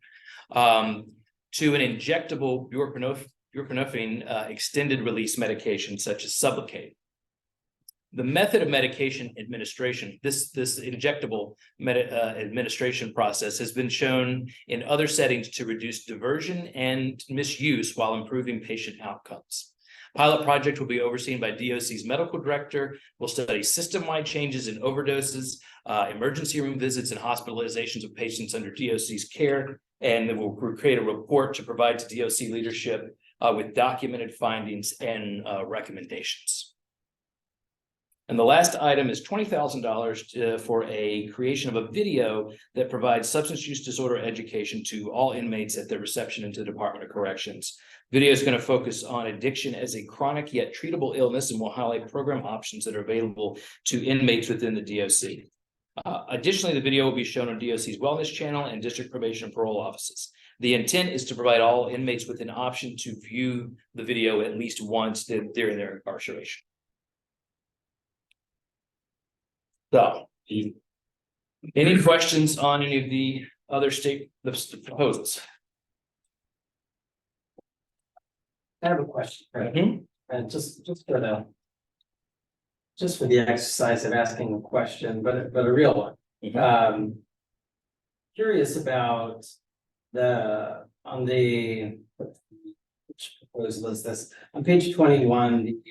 Speaker 2: to an injectable buprenorphine extended release medication, such as Sublocade. The method of medication administration, this injectable administration process has been shown in other settings to reduce diversion and misuse while improving patient outcomes. Pilot project will be overseen by DOC's medical director, will study system-wide changes in overdoses, emergency room visits, and hospitalizations of patients under DOC's care, and it will create a report to provide to DOC leadership with documented findings and recommendations. And the last item is $20,000 for a creation of a video that provides substance use disorder education to all inmates at their reception into the Department of Corrections. Video is going to focus on addiction as a chronic yet treatable illness and will highlight program options that are available to inmates within the DOC. Additionally, the video will be shown on DOC's Wellness Channel and District Probation and Parole offices. The intent is to provide all inmates with an option to view the video at least once during their incarceration. So, any questions on any of the other state proposals?
Speaker 3: I have a question,
Speaker 2: Mhm.
Speaker 3: and just for the exercise of asking a question, but a real one. Curious about which proposal is this? On page 21,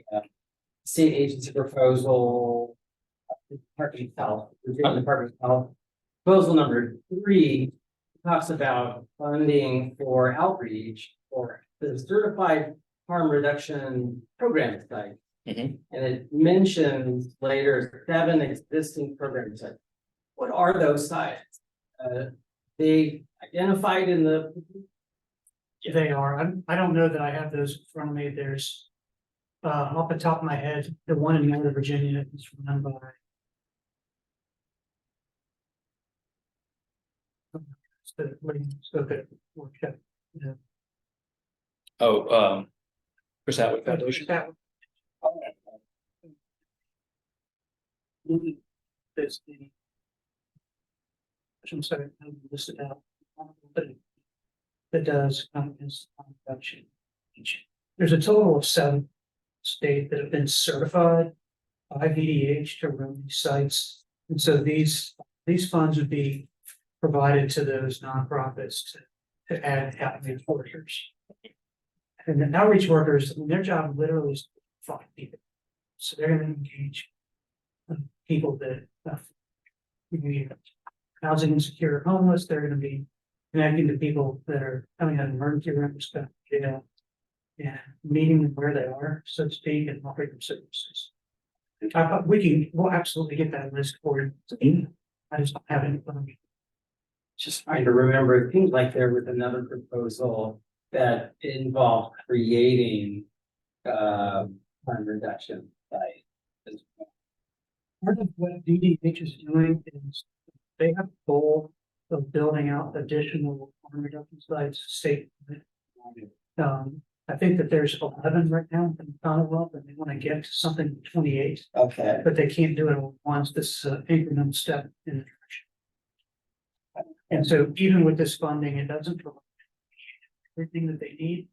Speaker 3: state agency proposal. Department of Health, Virginia Department of Health. Proposal number 3 talks about funding for outreach for the certified harm reduction program site.
Speaker 2: Mhm.
Speaker 3: And it mentions later 7 existing program sites. What are those sites? They identified in the,
Speaker 1: They are, I don't know that I have those in front of me, there's. Off the top of my head, the one in Northern Virginia is run by. Workshop.
Speaker 2: Oh, Chris Atwood Foundation.
Speaker 1: There's the. I'm sorry, I haven't listed out. But it does, is reduction. There's a total of 7 states that have been certified by VDH to run these sites. And so these funds would be provided to those nonprofits to add outreach workers. And the outreach workers, their job literally is to find people. So they're gonna engage people that housing insecure, homeless, they're gonna be connecting to people that are coming out of emergency rooms, jail, and meeting them where they are, so to speak, and offering them services. We'll absolutely get that list for you. I just don't have it in front of me.
Speaker 3: just trying to remember, it seems like there was another proposal that involved creating harm reduction site.
Speaker 1: Part of what DDH is doing is they have a goal of building out additional harm reduction sites state. I think that there's 11 right now in the Commonwealth, and they want to get to something 28,
Speaker 3: Okay.
Speaker 1: but they can't do it all at once. This incremental step in the direction. And so even with this funding, it doesn't provide everything that they need,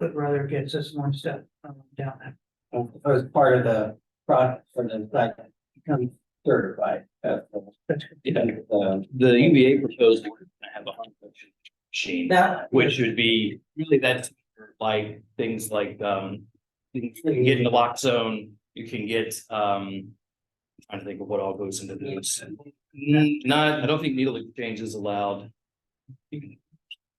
Speaker 1: but rather gets us one step down that.
Speaker 3: As part of the process for the site to become certified.
Speaker 1: That's
Speaker 2: Yeah, the UVA proposal would have a harm reduction machine,
Speaker 3: That,
Speaker 2: which would be really that's like things like you can get in the lock zone, you can get trying to think of what all goes into this. Not, I don't think needle exchange is allowed.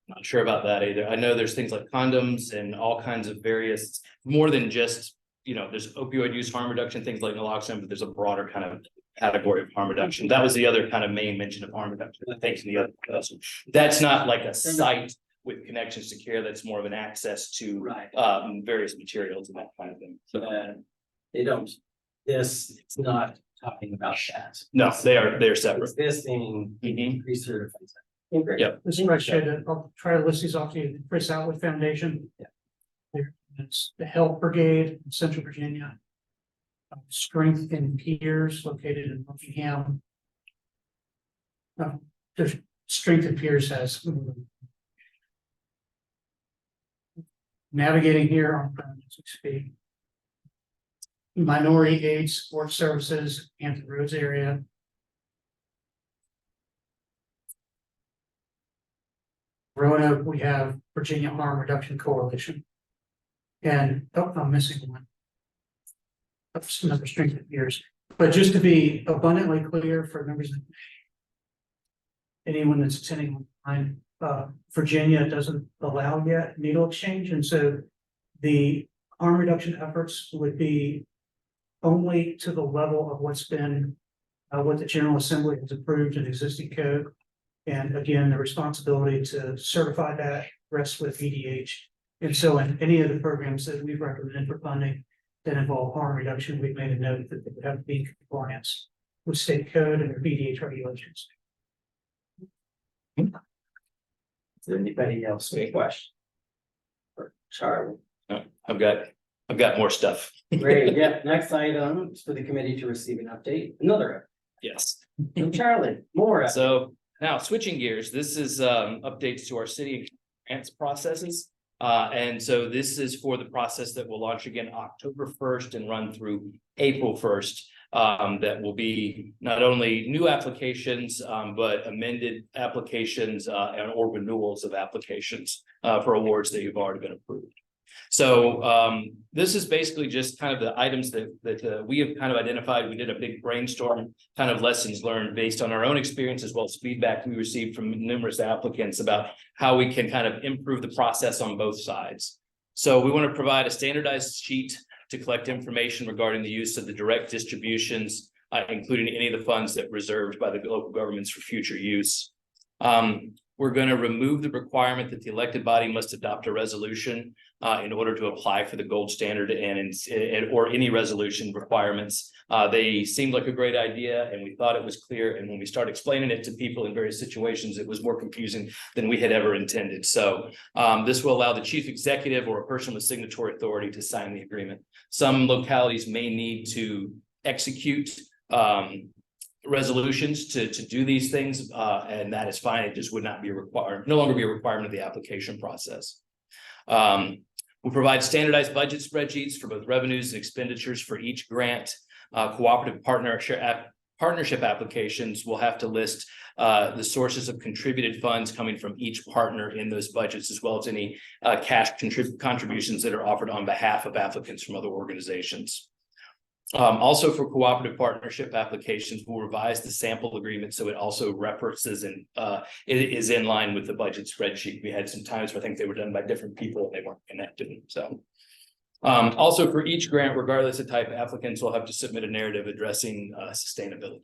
Speaker 2: Not sure about that either. I know there's things like condoms and all kinds of various, more than just, there's opioid use harm reduction, things like naloxone, but there's a broader kind of category of harm reduction. That was the other kind of main mention of harm reduction, I think, in the other person. That's not like a site with connections to care, that's more of an access to
Speaker 3: right,
Speaker 2: various materials and that kind of thing. So
Speaker 3: they don't, it's not talking about that.
Speaker 2: no, they're separate.
Speaker 3: Existing
Speaker 2: Mhm.
Speaker 3: recertified.
Speaker 2: Yep.
Speaker 1: This is what I should, I'll try to list these off to you. Chris Atwood Foundation.
Speaker 3: Yeah.
Speaker 1: It's the Health Brigade in Central Virginia. Strength in Peers located in Buckingham. There's Strength in Peers has. Navigating here on as we speak. Minority Aid Support Services, Hampton Roads area. Roanoke, we have Virginia Harm Reduction Coalition. And, I'm missing one. That's another strength of years, but just to be abundantly clear for members of anyone that's attending online, Virginia doesn't allow yet needle exchange, and so the harm reduction efforts would be only to the level of what's been, what the General Assembly has approved in existing code. And again, the responsibility to certify that rests with VDH. And so in any of the programs that we've recommended for funding that involve harm reduction, we've made a note that they would have to be in compliance with state code and their VDH regulations.
Speaker 3: Is there anybody else with a question? For Charlie?
Speaker 2: I've got more stuff.
Speaker 3: Great, yeah, next item is for the committee to receive an update, another
Speaker 2: Yes.
Speaker 3: from Charlie, more.
Speaker 2: So now switching gears, this is updates to our city grants processes. And so this is for the process that will launch again October 1st and run through April 1st. That will be not only new applications, but amended applications or renewals of applications for awards that you've already been approved. So this is basically just kind of the items that we have kind of identified. We did a big brainstorm, kind of lessons learned based on our own experience, as well as feedback we received from numerous applicants about how we can kind of improve the process on both sides. So we want to provide a standardized sheet to collect information regarding the use of the direct distributions, including any of the funds that reserved by the local governments for future use. We're going to remove the requirement that the elected body must adopt a resolution in order to apply for the gold standard or any resolution requirements. They seemed like a great idea, and we thought it was clear. And when we started explaining it to people in various situations, it was more confusing than we had ever intended. So this will allow the chief executive or a person with signatory authority to sign the agreement. Some localities may need to execute resolutions to do these things, and that is fine. It just would not be no longer be a requirement of the application process. We'll provide standardized budget spreadsheets for both revenues and expenditures for each grant. Cooperative partnership applications will have to list the sources of contributed funds coming from each partner in those budgets, as well as any cash contributions that are offered on behalf of applicants from other organizations. Also, for cooperative partnership applications, we'll revise the sample agreement so it also references and it is in line with the budget spreadsheet. We had some times where I think they were done by different people and they weren't connected. So also for each grant, regardless of type, applicants will have to submit a narrative addressing sustainability.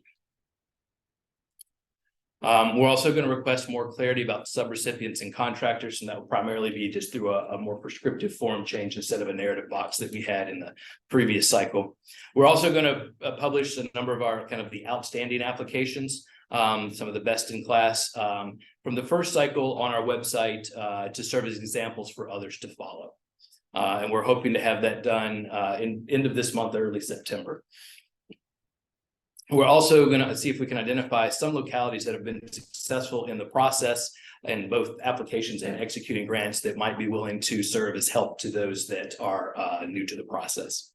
Speaker 2: We're also going to request more clarity about subrecipients and contractors, and that will primarily be just through a more prescriptive form change instead of a narrative box that we had in the previous cycle. We're also going to publish a number of our kind of the outstanding applications, some of the best in class from the first cycle on our website to serve as examples for others to follow. And we're hoping to have that done in end of this month, early September. We're also going to see if we can identify some localities that have been successful in the process and both applications and executing grants that might be willing to serve as help to those that are new to the process.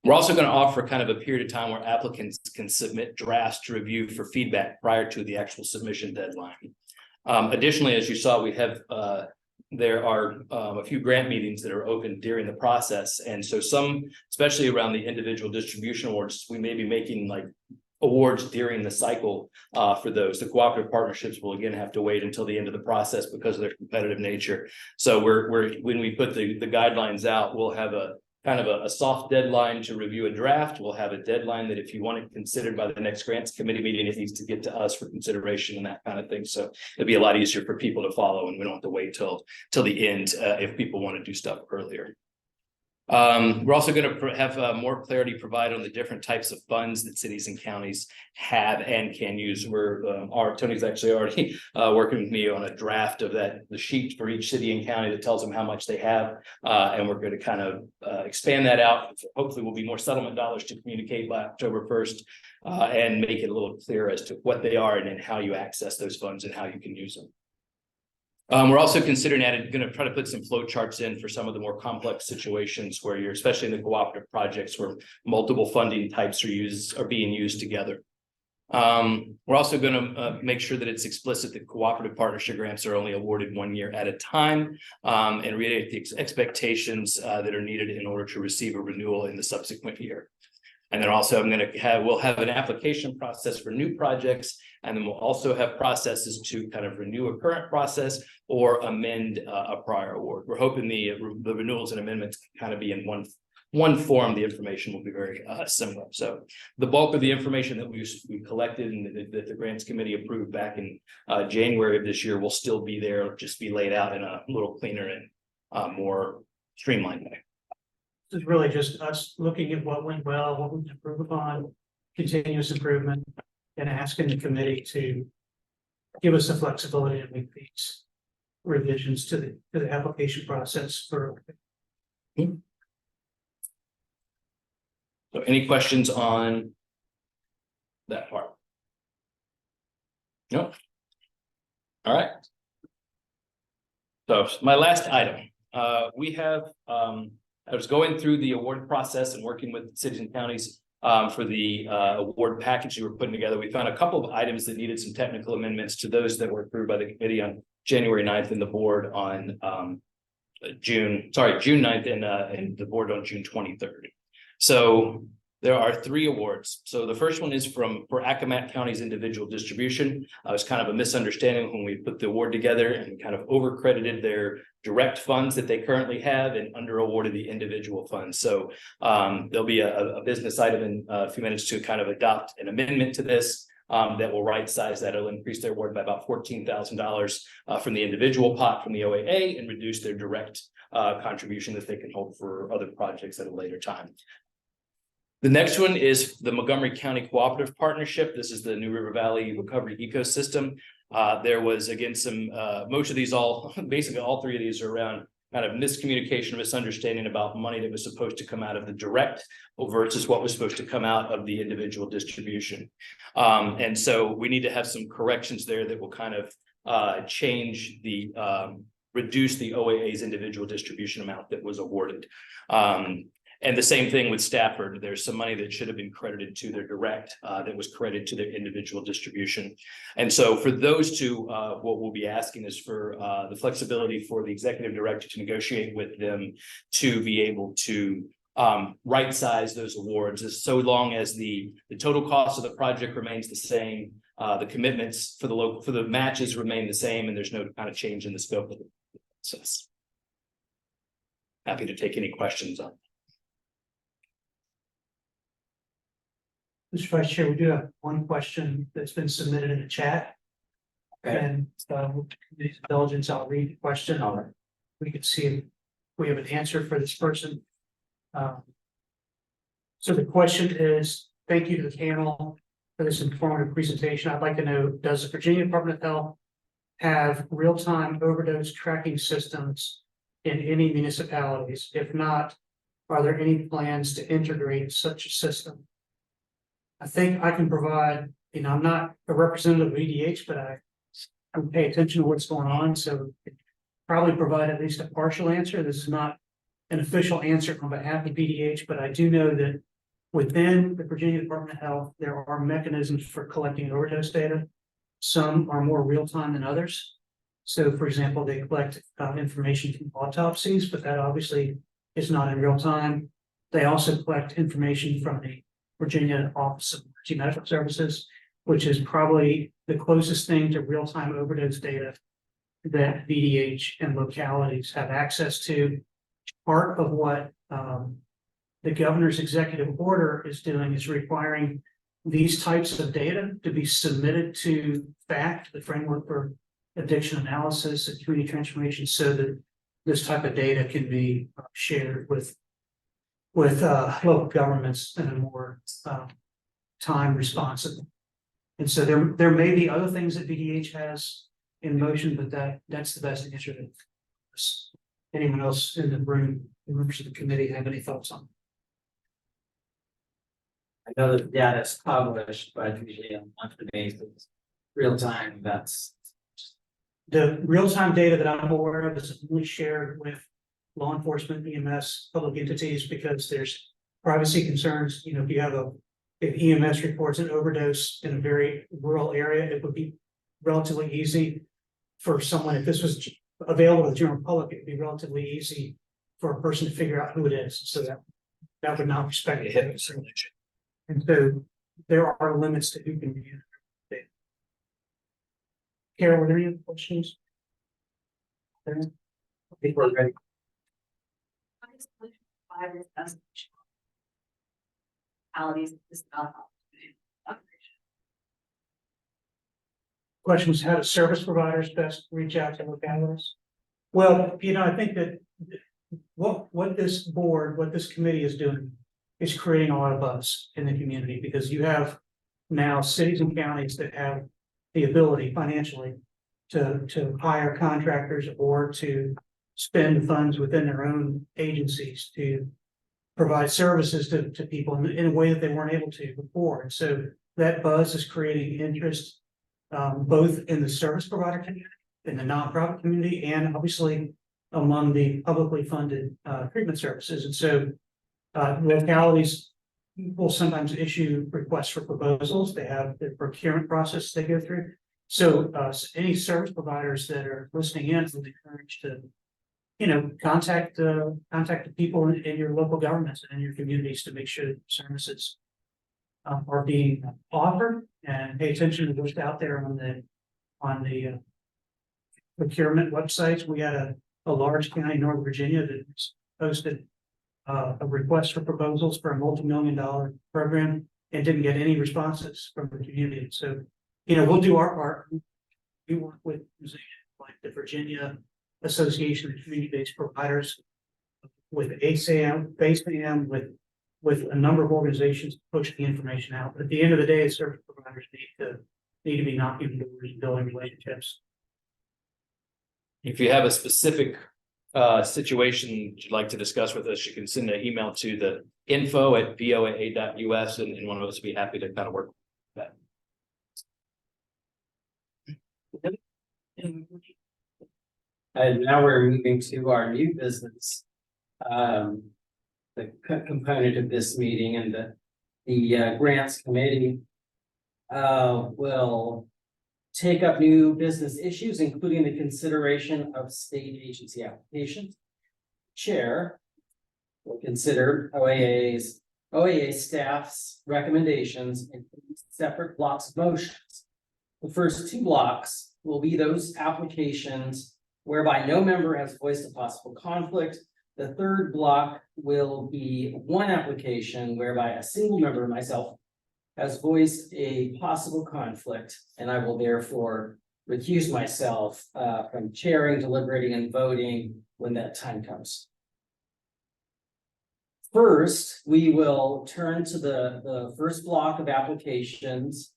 Speaker 2: We're also going to offer kind of a period of time where applicants can submit drafts to review for feedback prior to the actual submission deadline. Additionally, as you saw, we have there are a few grant meetings that are open during the process. And so some, especially around the individual distribution awards, we may be making like awards during the cycle for those. The cooperative partnerships will again have to wait until the end of the process because of their competitive nature. So when we put the guidelines out, we'll have a kind of a soft deadline to review a draft. We'll have a deadline that if you want it considered by the next grants committee meeting, it needs to get to us for consideration and that kind of thing. So it'll be a lot easier for people to follow, and we don't have to wait till the end if people want to do stuff earlier. We're also going to have more clarity provided on the different types of funds that cities and counties have and can use. Tony's actually already working with me on a draft of the sheet for each city and county that tells them how much they have. And we're going to kind of expand that out. Hopefully we'll be more settlement dollars to communicate by October 1st and make it a little clearer as to what they are and then how you access those funds and how you can use them. We're also considering going to try to put some flow charts in for some of the more complex situations where you're, especially in the cooperative projects where multiple funding types are being used together. We're also going to make sure that it's explicit that cooperative partnership grants are only awarded 1 year at a time, and reiterate the expectations that are needed in order to receive a renewal in the subsequent year. And then also we'll have an application process for new projects, and then we'll also have processes to kind of renew a current process or amend a prior award. We're hoping the renewals and amendments can kind of be in one form. The information will be very similar. So the bulk of the information that we collected and that the grants committee approved back in January of this year will still be there, just be laid out in a little cleaner and more streamlined way.
Speaker 1: This is really just us looking at what went well, what we can improve upon, continuous improvement, and asking the committee to give us the flexibility to make these revisions to the application process for.
Speaker 2: So any questions on that part? No. All right. So my last item, we have I was going through the award process and working with cities and counties for the award package we were putting together. We found a couple of items that needed some technical amendments to those that were approved by the committee on January 9th and the board on June 9th, and the board on June 23rd. So there are 3 awards. So the first one is for Accomack County's individual distribution. It was kind of a misunderstanding when we put the award together and kind of over credited their direct funds that they currently have and under awarded the individual funds. So there'll be a business item in a few minutes to kind of adopt an amendment to this. That will right size that. It'll increase their award by about $14,000 from the individual pot from the OAA and reduce their direct contribution that they can hold for other projects at a later time. The next one is the Montgomery County Cooperative Partnership. This is the New River Valley Recovery Ecosystem. There was again some most of these basically all 3 of these are around kind of miscommunication, misunderstanding about money that was supposed to come out of the direct versus what was supposed to come out of the individual distribution. And so we need to have some corrections there that will kind of change the reduce the OAA's individual distribution amount that was awarded. And the same thing with Stafford. There's some money that should have been credited to their direct that was credited to their individual distribution. And so for those 2, what we'll be asking is for the flexibility for the executive director to negotiate with them to be able to right size those awards, as so long as the total cost of the project remains the same, the commitments for the matches remain the same, and there's no kind of change in the scope of the process. Happy to take any questions on.
Speaker 1: Mr. Vice Chair, we do have one question that's been submitted in the chat.
Speaker 3: Okay.
Speaker 1: And with the committee's indulgence, I'll read the question.
Speaker 3: All right.
Speaker 1: We can see if we have an answer for this person. So the question is, thank you to the panel for this informative presentation. I'd like to know, does the Virginia Department of Health have real-time overdose tracking systems in any municipalities? If not, are there any plans to integrate such a system? I think I can provide, I'm not a representative of EDH, but I pay attention to what's going on, so probably provide at least a partial answer. This is not an official answer on behalf of EDH, but I do know that within the Virginia Department of Health, there are mechanisms for collecting overdose data. Some are more real-time than others. So, for example, they collect information from autopsies, but that obviously is not in real time. They also collect information from the Virginia Office of Emergency Medical Services, which is probably the closest thing to real-time overdose data that VDH and localities have access to. Part of what the governor's executive order is doing is requiring these types of data to be submitted to FACT, the Framework for Addiction Analysis and Community Transformation, so that this type of data can be shared with local governments in a more time responsive. And so there may be other things that VDH has in motion, but that's the best answer. Anyone else in the room, members of the committee, have any thoughts on?
Speaker 3: I know that data is published, but usually on a monthly basis, real time, that's.
Speaker 1: The real-time data that I'm aware of is only shared with law enforcement, EMS, public entities, because there's privacy concerns. If EMS reports an overdose in a very rural area, it would be relatively easy for someone, if this was available to the general public, it'd be relatively easy for a person to figure out who it is. So that would not respect the hit. And so there are limits to who can be in data. Carol, were there any other questions? I think we're ready. Question was, how do service providers best reach out to localities? Well, I think that what this committee is doing is creating a lot of buzz in the community, because you have now cities and counties that have the ability financially to hire contractors or to spend funds within their own agencies to provide services to people in a way that they weren't able to before. And so that buzz is creating interest both in the service provider community, in the nonprofit community, and obviously among the publicly funded treatment services. And so localities will sometimes issue requests for proposals. They have the procurement process they go through. So any service providers that are listening in will be encouraged contact the people in your local governments and in your communities to make sure that services are being offered, and pay attention to what's out there on the procurement websites. We had a large county in Northern Virginia that posted a request for proposals for a multi-million-dollar program and didn't get any responses from the community. So, we'll do our part. We work with like the Virginia Association of Community-Based Providers, with ASAM, with a number of organizations to push the information out. But at the end of the day, service providers need to be knocking doors and building relationships.
Speaker 2: If you have a specific situation you'd like to discuss with us, you can send an email to the info@voaa.us, and one of us would be happy to kind of work with that.
Speaker 3: And now we're moving to our new business. The component of this meeting, and the grants committee will take up new business issues, including the consideration of state agency applications. Chair will consider OAA staff's recommendations in separate blocks of motions. The first two blocks will be those applications whereby no member has voiced a possible conflict. The third block will be one application whereby a single member, myself, has voiced a possible conflict, and I will therefore recuse myself from chairing, deliberating, and voting when that time comes. First, we will turn to the first block of applications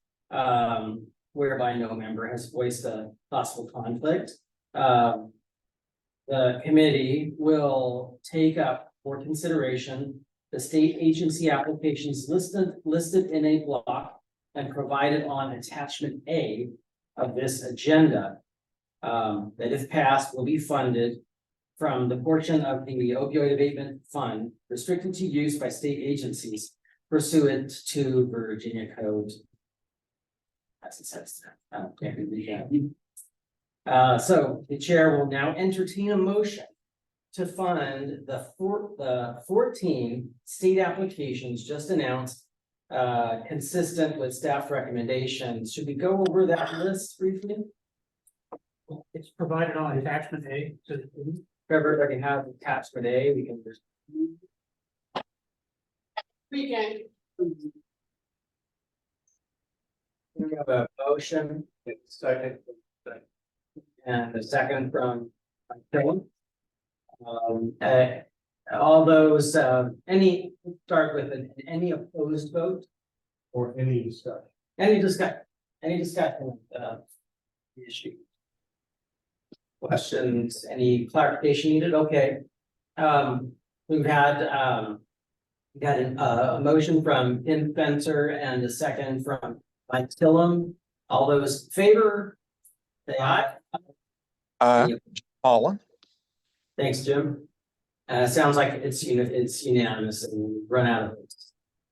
Speaker 3: whereby no member has voiced a possible conflict. The committee will take up for consideration the state agency applications listed in a block and provided on attachment A of this agenda. That if passed will be funded from the portion of the Opioid Abatement Fund restricted to use by state agencies pursuant to Virginia Code. So the chair will now entertain a motion to fund the 14 state applications just announced, consistent with staff recommendations. Should we go over that list briefly?
Speaker 1: It's provided on attachment A. So
Speaker 3: If everybody has attachment A, we can just. We have a motion. And a second from Phil. All those, start with any opposed vote? Or any discussion? Any discussion of the issue? Questions, any clarification needed? Okay. We've had a motion from Tim Spencer and a second from Mike Tillum. All those in favor? Say aye.
Speaker 6: Paula,
Speaker 3: Thanks, Jim. Sounds like it's unanimous, and we run out of it.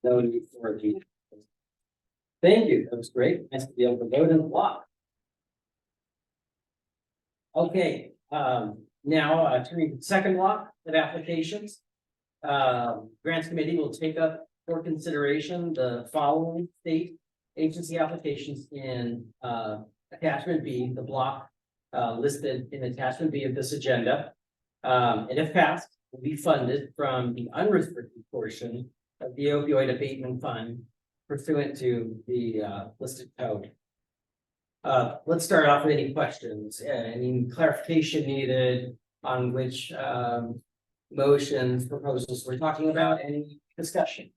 Speaker 3: No need for a vote. Thank you. That was great. Nice to be able to vote in the block. Okay, now turning to the second block of applications. Grants committee will take up for consideration the following state agency applications in attachment B, the block listed in attachment B of this agenda. And if passed, will be funded from the unrestricted portion of the Opioid Abatement Fund pursuant to the listed code. Let's start off with any questions, any clarification needed on which motions, proposals we're talking about, any discussion?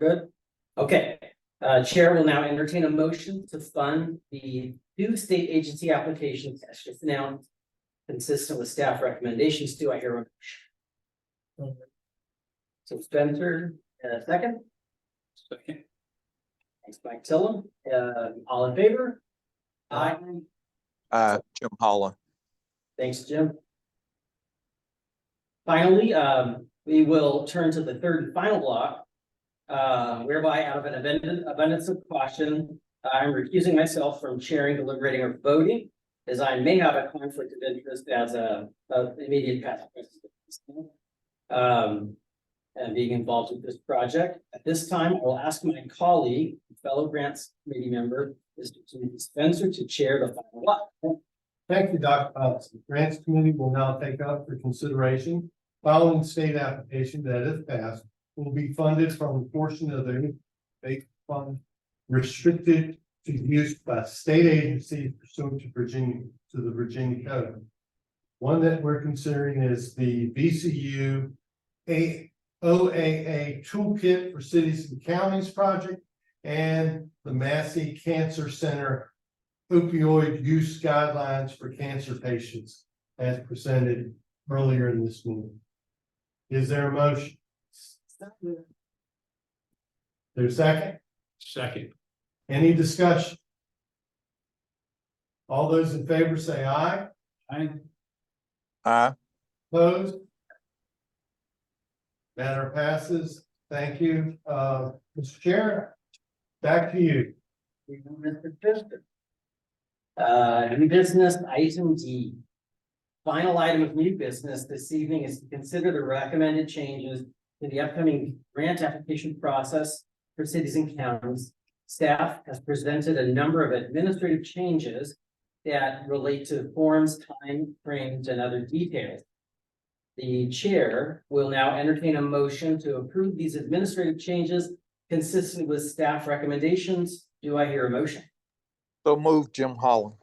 Speaker 3: Good. Okay. Chair will now entertain a motion to fund the two state agency applications as just announced, consistent with staff recommendations. Do I hear a motion? So Spencer, second.
Speaker 5: Second.
Speaker 3: Thanks, Mike Tillum. All in favor? Aye.
Speaker 6: Jim Paula.
Speaker 3: Thanks, Jim. Finally, we will turn to the third and final block, whereby out of an abundance of caution, I'm recusing myself from chairing, deliberating, or voting as I may have a conflict of interest as a immediate past president. And being involved with this project. At this time, I will ask my colleague, fellow grants committee member, Mr. Timothy Spencer, to chair the final block.
Speaker 7: Thank you, Dr. Thompson. Grants Committee will now take up for consideration following state application that if passed will be funded from a portion of the base fund restricted to use by state agencies pursuant to the Virginia Code. One that we're considering is the VCU OAA Toolkit for Cities and Counties project and the Massey Cancer Center Opioid Use Guidelines for Cancer Patients as presented earlier in this meeting. Is there a motion? There's a second?
Speaker 5: Second.
Speaker 7: Any discussion? All those in favor say aye.
Speaker 6: Aye.
Speaker 7: Opposed? Matter passes. Thank you. Mr. Chair, back to you.
Speaker 3: Mr. Pfister. New business item D. Final item of new business this evening is to consider the recommended changes to the upcoming grant application process for cities and counties. Staff has presented a number of administrative changes that relate to forms, time frames, and other details. The chair will now entertain a motion to approve these administrative changes consistent with staff recommendations. Do I hear a motion?
Speaker 6: So move, Jim Holland.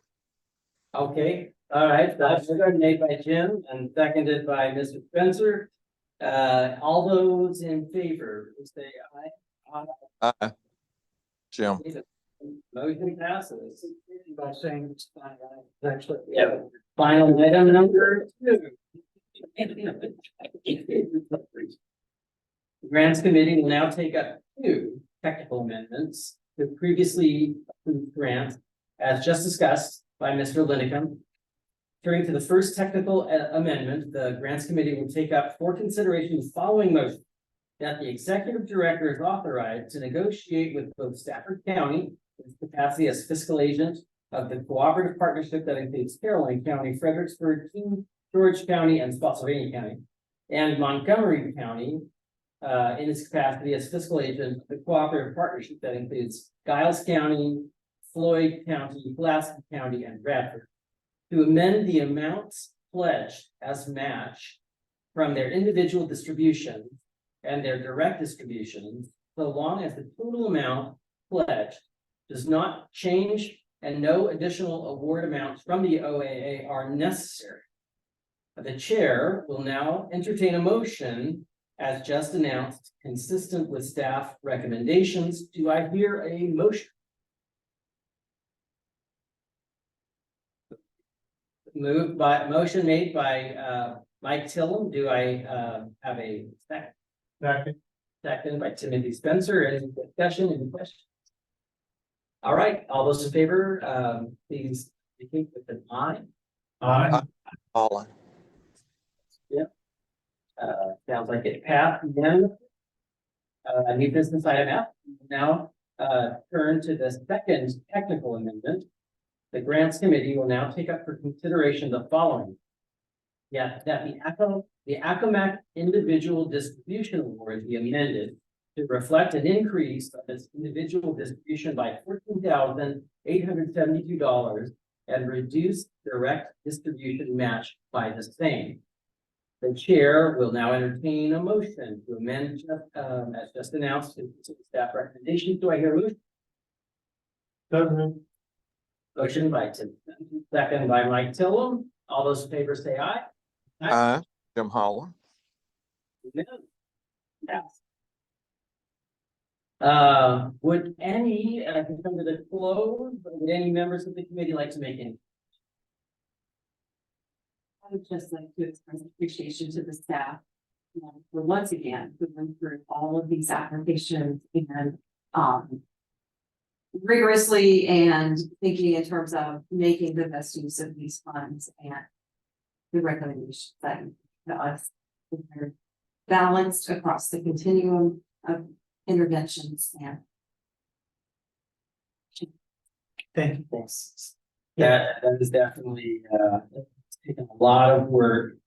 Speaker 3: Okay, all right, that's made by Jim and seconded by Mr. Spencer. All those in favor, please say aye.
Speaker 6: Aye. Jim.
Speaker 3: Motion passes.
Speaker 1: By saying it's fine,
Speaker 3: Actually, yeah, final item number 2. The Grants Committee will now take up 2 technical amendments to previously approved grants, as just discussed by Mr. Linekum. Turning to the first technical amendment, the Grants Committee will take up for consideration the following motion: that the executive director is authorized to negotiate with both Stafford County, in its capacity as fiscal agent of the cooperative partnership that includes Caroline County, Fredericksburg, King George County, and Spotsylvania County, and Montgomery County, in its capacity as fiscal agent of the cooperative partnership that includes Giles County, Floyd County, Pulaski County, and Bradford, to amend the amounts pledged as match from their individual distributions and their direct distributions, so long as the total amount pledged does not change and no additional award amounts from the OAA are necessary. The chair will now entertain a motion as just announced, consistent with staff recommendations. Do I hear a motion? Motion made by Mike Tillum. Do I have a second?
Speaker 7: Second.
Speaker 3: Second by Timothy Spencer. Any discussion, any questions? All right, all those in favor, please indicate with an aye.
Speaker 7: Aye.
Speaker 6: Holland.
Speaker 3: Sounds like it passed again. New business item F. Now, turn to the second technical amendment. The Grants Committee will now take up for consideration the following. Yeah, that the ACOMAC individual distribution award be amended to reflect an increase of its individual distribution by $14,872 and reduce direct distribution match by the same. The chair will now entertain a motion to amend, as just announced, to staff recommendations. Do I hear a motion?
Speaker 7: Second.
Speaker 3: Motion by Tim, second by Mike Tillum. All those in favor say aye.
Speaker 6: Aye. Jim Holland.
Speaker 3: Yes. Would any, I can come to the close, would any members of the committee like to make any?
Speaker 8: I would just like to express appreciation to the staff for once again going through all of these applications and rigorously and thinking in terms of making the best use of these funds and the recommendations that us are balanced across the continuum of interventions and
Speaker 1: thank you.
Speaker 3: That is definitely, it's taken a lot of work,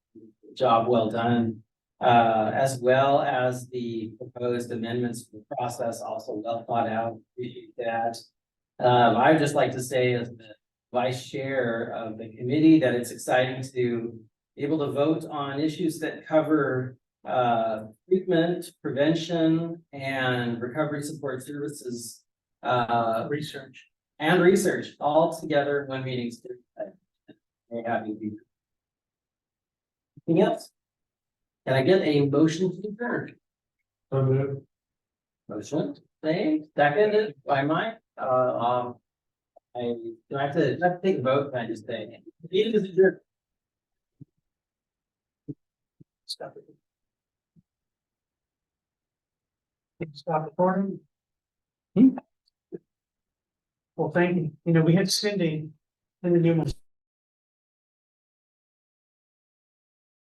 Speaker 3: job well done. As well as the proposed amendments to the process, also well thought out, appreciate that. I'd just like to say as the vice chair of the committee that it's exciting to be able to vote on issues that cover treatment, prevention, and recovery support services.
Speaker 1: Research.
Speaker 3: And research all together in one meeting. Very happy to be here. Anything else? Can I get a motion to adjourn?
Speaker 7: So moved.
Speaker 3: Motion, made, seconded by Mike. Do I have to take a vote? Can I just say? Meeting is adjourned.
Speaker 1: Stop it. Stop recording. Well, thank you. You know, we had Cindy in the new one.